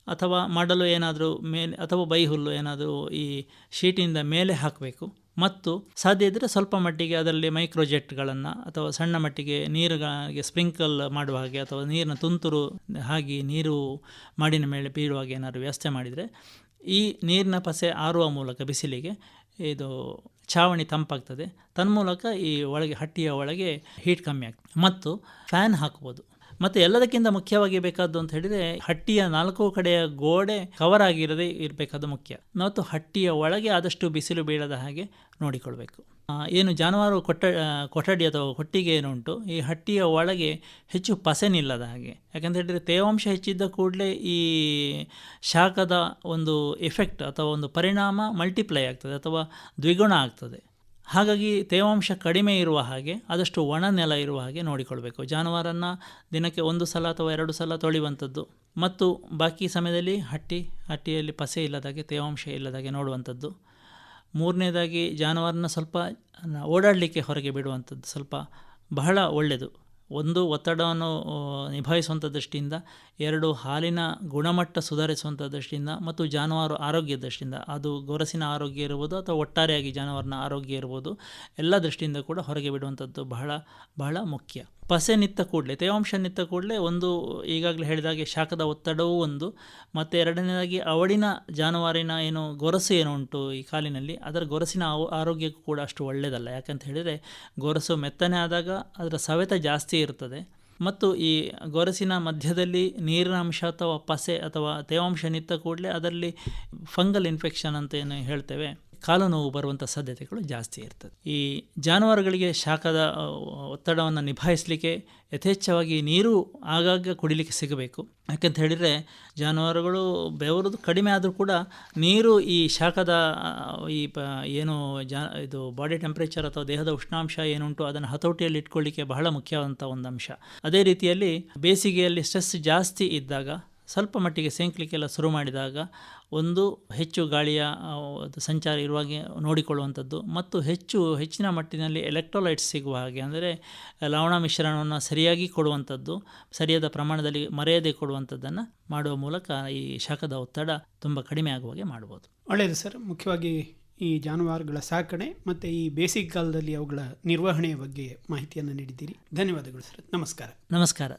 ಅಥವಾ ಮಡಲು ಏನಾದರೂ ಮೇಲೆ ಅಥವಾ ಬೈಹುಲ್ಲು ಏನಾದರೂ ಈ ಶೀಟಿನಿಂದ ಮೇಲೆ ಹಾಕಬೇಕು. ಮತ್ತು ಸಾಧ್ಯ ಇದ್ದರೆ ಸ್ವಲ್ಪ ಮಟ್ಟಿಗೆ ಅದರಲ್ಲಿ ಮೈಕ್ರೋಜೆಟ್ಗಳನ್ನು ಅಥವಾ ಸಣ್ಣ ಮಟ್ಟಿಗೆ ನೀರಿಗೆ ಸ್ಪ್ರಿಂಕಲ್ ಮಾಡುವ ಹಾಗೆ ಅಥವಾ ನೀರಿನ ತುಂತುರು ಹಾಗೆ ನೀರು ಮಾಡಿನ ಮೇಲೆ ಬೀಳುವ ಹಾಗೆ ಏನಾದರೂ ವ್ಯವಸ್ಥೆ ಮಾಡಿದರೆ ಈ ನೀರಿನ ಪಸೆ ಆರುವ ಮೂಲಕ ಬಿಸಿಲಿಗೆ ಇದು ಛಾವಣಿ ತಂಪಾಗ್ತದೆ. ತನ್ಮೂಲಕ ಈ ಒಳಗೆ ಹಟ್ಟಿಯ ಒಳಗೆ ಹೀಟ್ ಕಮ್ಮಿ ಆಗ್ತದೆ. ಮತ್ತು ಫ್ಯಾನ್ ಹಾಕ್ಬೋದು. ಮತ್ತು ಎಲ್ಲದಕ್ಕಿಂತ ಮುಖ್ಯವಾಗಿ ಬೇಕಾದ್ದು ಅಂತ ಹೇಳಿದರೆ, ಹಟ್ಟಿಯ 4 ಕಡೆಯ ಗೋಡೆ ಕವರ್ ಆಗಿರದೇ ಇರಬೇಕಾದ ಮುಖ್ಯ. ಮತ್ತು ಹಟ್ಟಿಯ ಒಳಗೆ ಆದಷ್ಟು ಬಿಸಿಲು ಬೀಳದ ಹಾಗೆ ನೋಡಿಕೊಳ್ಬೇಕು. ಏನು ಜಾನುವಾರು ಕೊಠಡಿ ಅಥವಾ ಕೊಟ್ಟಿಗೆ ಏನುಂಟು, ಈ ಹಟ್ಟಿಯ ಒಳಗೆ ಹೆಚ್ಚು ಪಸೆ ನಿಲ್ಲದ ಹಾಗೆ. ಯಾಕಂತ ಹೇಳಿದರೆ ತೇವಾಂಶ ಹೆಚ್ಚಿದ್ದ ಕೂಡಲೇ ಈ ಶಾಖದ ಒಂದು ಎಫೆಕ್ಟ್ ಅಥವಾ ಒಂದು ಪರಿಣಾಮ ಮಲ್ಟಿಪ್ಲೈ ಆಗ್ತದೆ ಅಥವಾ ದ್ವಿಗುಣ ಆಗ್ತದೆ. ಹಾಗಾಗಿ ತೇವಾಂಶ ಕಡಿಮೆ ಇರುವ ಹಾಗೆ, ಆದಷ್ಟು ಒಣ ನೆಲ ಇರುವ ಹಾಗೆ ನೋಡಿಕೊಳ್ಬೇಕು. ಜಾನುವಾರನ್ನು ದಿನಕ್ಕೆ 1 ಸಲ ಅಥವಾ 2 ಸಲ ತೊಳೆಯುವಂಥದ್ದು ಮತ್ತು ಬಾಕಿ ಸಮಯದಲ್ಲಿ ಹಟ್ಟಿಯಲ್ಲಿ ಪಸೆ ಇಲ್ಲದಾಗೆ, ತೇವಾಂಶ ಇಲ್ಲದಾಗೆ ನೋಡುವಂಥದ್ದು. 3ನೇದಾಗಿ ಜಾನುವಾರನ್ನ ಸ್ವಲ್ಪ ಓಡಾಡಲಿಕ್ಕೆ ಹೊರಗೆ ಬಿಡುವಂಥದ್ದು ಸ್ವಲ್ಪ ಬಹಳ ಒಳ್ಳೆಯದು. 1 ಒತ್ತಡವನ್ನು ನಿಭಾಯಿಸುವಂಥ ದೃಷ್ಟಿಯಿಂದ, 2 ಹಾಲಿನ ಗುಣಮಟ್ಟ ಸುಧಾರಿಸುವಂಥ ದೃಷ್ಟಿಯಿಂದ ಮತ್ತು ಜಾನುವಾರು ಆರೋಗ್ಯದ ದೃಷ್ಟಿಯಿಂದ, ಅದು ಗೊರಸಿನ ಆರೋಗ್ಯ ಇರ್ಬೋದು ಅಥವಾ ಒಟ್ಟಾರೆಯಾಗಿ ಜಾನುವಾರಿನ ಆರೋಗ್ಯ ಇರ್ಬೋದು, ಎಲ್ಲ ದೃಷ್ಟಿಯಿಂದ ಕೂಡ ಹೊರಗೆ ಬಿಡುವಂಥದ್ದು ಬಹಳ ಬಹಳ ಮುಖ್ಯ. ಪಸೆ ನಿಂತ ಕೂಡಲೇ, ತೇವಾಂಶ ನಿಂತ ಕೂಡಲೇ ಒಂದು ಈಗಾಗಲೇ ಹೇಳಿದಾಗೆ ಶಾಖದ ಒತ್ತಡವೂ ಒಂದು, ಮತ್ತು 2ನೇದಾಗಿ ಅವಳಿನ ಜಾನುವಾರಿನ ಏನು ಗೊರಸು ಏನು ಉಂಟು ಈ ಕಾಲಿನಲ್ಲಿ, ಅದರ ಗೊರಸಿನ ಆರೋಗ್ಯಕ್ಕೂ ಕೂಡ ಅಷ್ಟು ಒಳ್ಳೆಯದಲ್ಲ. ಯಾಕಂತ ಹೇಳಿದರೆ ಗೊರಸು ಮೆತ್ತನೆ ಆದಾಗ ಅದರ ಸವೆತ ಜಾಸ್ತಿ ಇರ್ತದೆ ಮತ್ತು ಈ ಗೊರಸಿನ ಮಧ್ಯದಲ್ಲಿ ನೀರಿನ ಅಂಶ ಅಥವಾ ಪಸೆ ಅಥವಾ ತೇವಾಂಶ ನಿಂತ ಕೂಡಲೇ ಅದರಲ್ಲಿ ಫಂಗಲ್ ಇನ್ಫೆಕ್ಷನ್ ಅಂತ ಏನು ಹೇಳ್ತೇವೆ, ಕಾಲು ನೋವು ಬರುವಂಥ ಸಾಧ್ಯತೆಗಳು ಜಾಸ್ತಿ ಇರ್ತದೆ. ಈ ಜಾನುವಾರುಗಳಿಗೆ ಶಾಖದ ಒತ್ತಡವನ್ನು ನಿಭಾಯಿಸಲಿಕ್ಕೆ ಯಥೇಚ್ಛವಾಗಿ ನೀರು ಆಗಾಗ ಕುಡಿಲಿಕ್ಕೆ ಸಿಗಬೇಕು. ಯಾಕೆಂತ ಹೇಳಿದರೆ ಜಾನುವಾರುಗಳು ಬೆವರುದು ಕಡಿಮೆ ಆದರೂ ಕೂಡ ನೀರು ಈ ಶಾಖದ ಏನು ಇದು ಬಾಡಿ ಟೆಂಪ್ರೇಚರ್ ಅಥವಾ ದೇಹದ ಉಷ್ಣಾಂಶ ಏನುಂಟು ಅದನ್ನು ಹತೋಟಿಯಲ್ಲಿ ಇಟ್ಕೊಳ್ಳಿಕ್ಕೆ ಬಹಳ ಮುಖ್ಯವಾದಂಥ ಒಂದು ಅಂಶ. ಅದೇ ರೀತಿಯಲ್ಲಿ ಬೇಸಿಗೆಯಲ್ಲಿ ಸ್ಟ್ರೆಸ್ ಜಾಸ್ತಿ ಇದ್ದಾಗ, ಸ್ವಲ್ಪ ಮಟ್ಟಿಗೆ ಸೇಂಕ್ಲಿಕ್ಕೆಲ್ಲ ಶುರು ಮಾಡಿದಾಗ ಒಂದು ಹೆಚ್ಚು ಗಾಳಿಯ ಸಂಚಾರ ಇರುವಾಗೆ ನೋಡಿಕೊಳ್ಳುವಂಥದ್ದು ಮತ್ತು ಹೆಚ್ಚಿನ ಮಟ್ಟಿನಲ್ಲಿ ಎಲೆಕ್ಟ್ರೋಲೈಟ್ಸ್ ಸಿಗುವ ಹಾಗೆ, ಅಂದರೆ ಲವಣ ಮಿಶ್ರಣವನ್ನು ಸರಿಯಾಗಿ ಕೊಡುವಂಥದ್ದು, ಸರಿಯಾದ ಪ್ರಮಾಣದಲ್ಲಿ ಮರೆಯದೆ ಕೊಡುವಂಥದ್ದನ್ನು ಮಾಡುವ ಮೂಲಕ ಈ ಶಾಖದ ಒತ್ತಡ ತುಂಬ ಕಡಿಮೆ ಆಗುವ ಹಾಗೆ ಮಾಡ್ಬೋದು. ಒಳ್ಳೆಯದು ಸರ್. ಮುಖ್ಯವಾಗಿ ಈ ಜಾನುವಾರುಗಳ ಸಾಕಣೆ ಮತ್ತು ಈ ಬೇಸಿಗೆ ಕಾಲದಲ್ಲಿ ಅವುಗಳ ನಿರ್ವಹಣೆಯ ಬಗ್ಗೆ ಮಾಹಿತಿಯನ್ನು ನೀಡಿದ್ದೀರಿ. ಧನ್ಯವಾದಗಳು ಸರ್. ನಮಸ್ಕಾರ. ನಮಸ್ಕಾರ.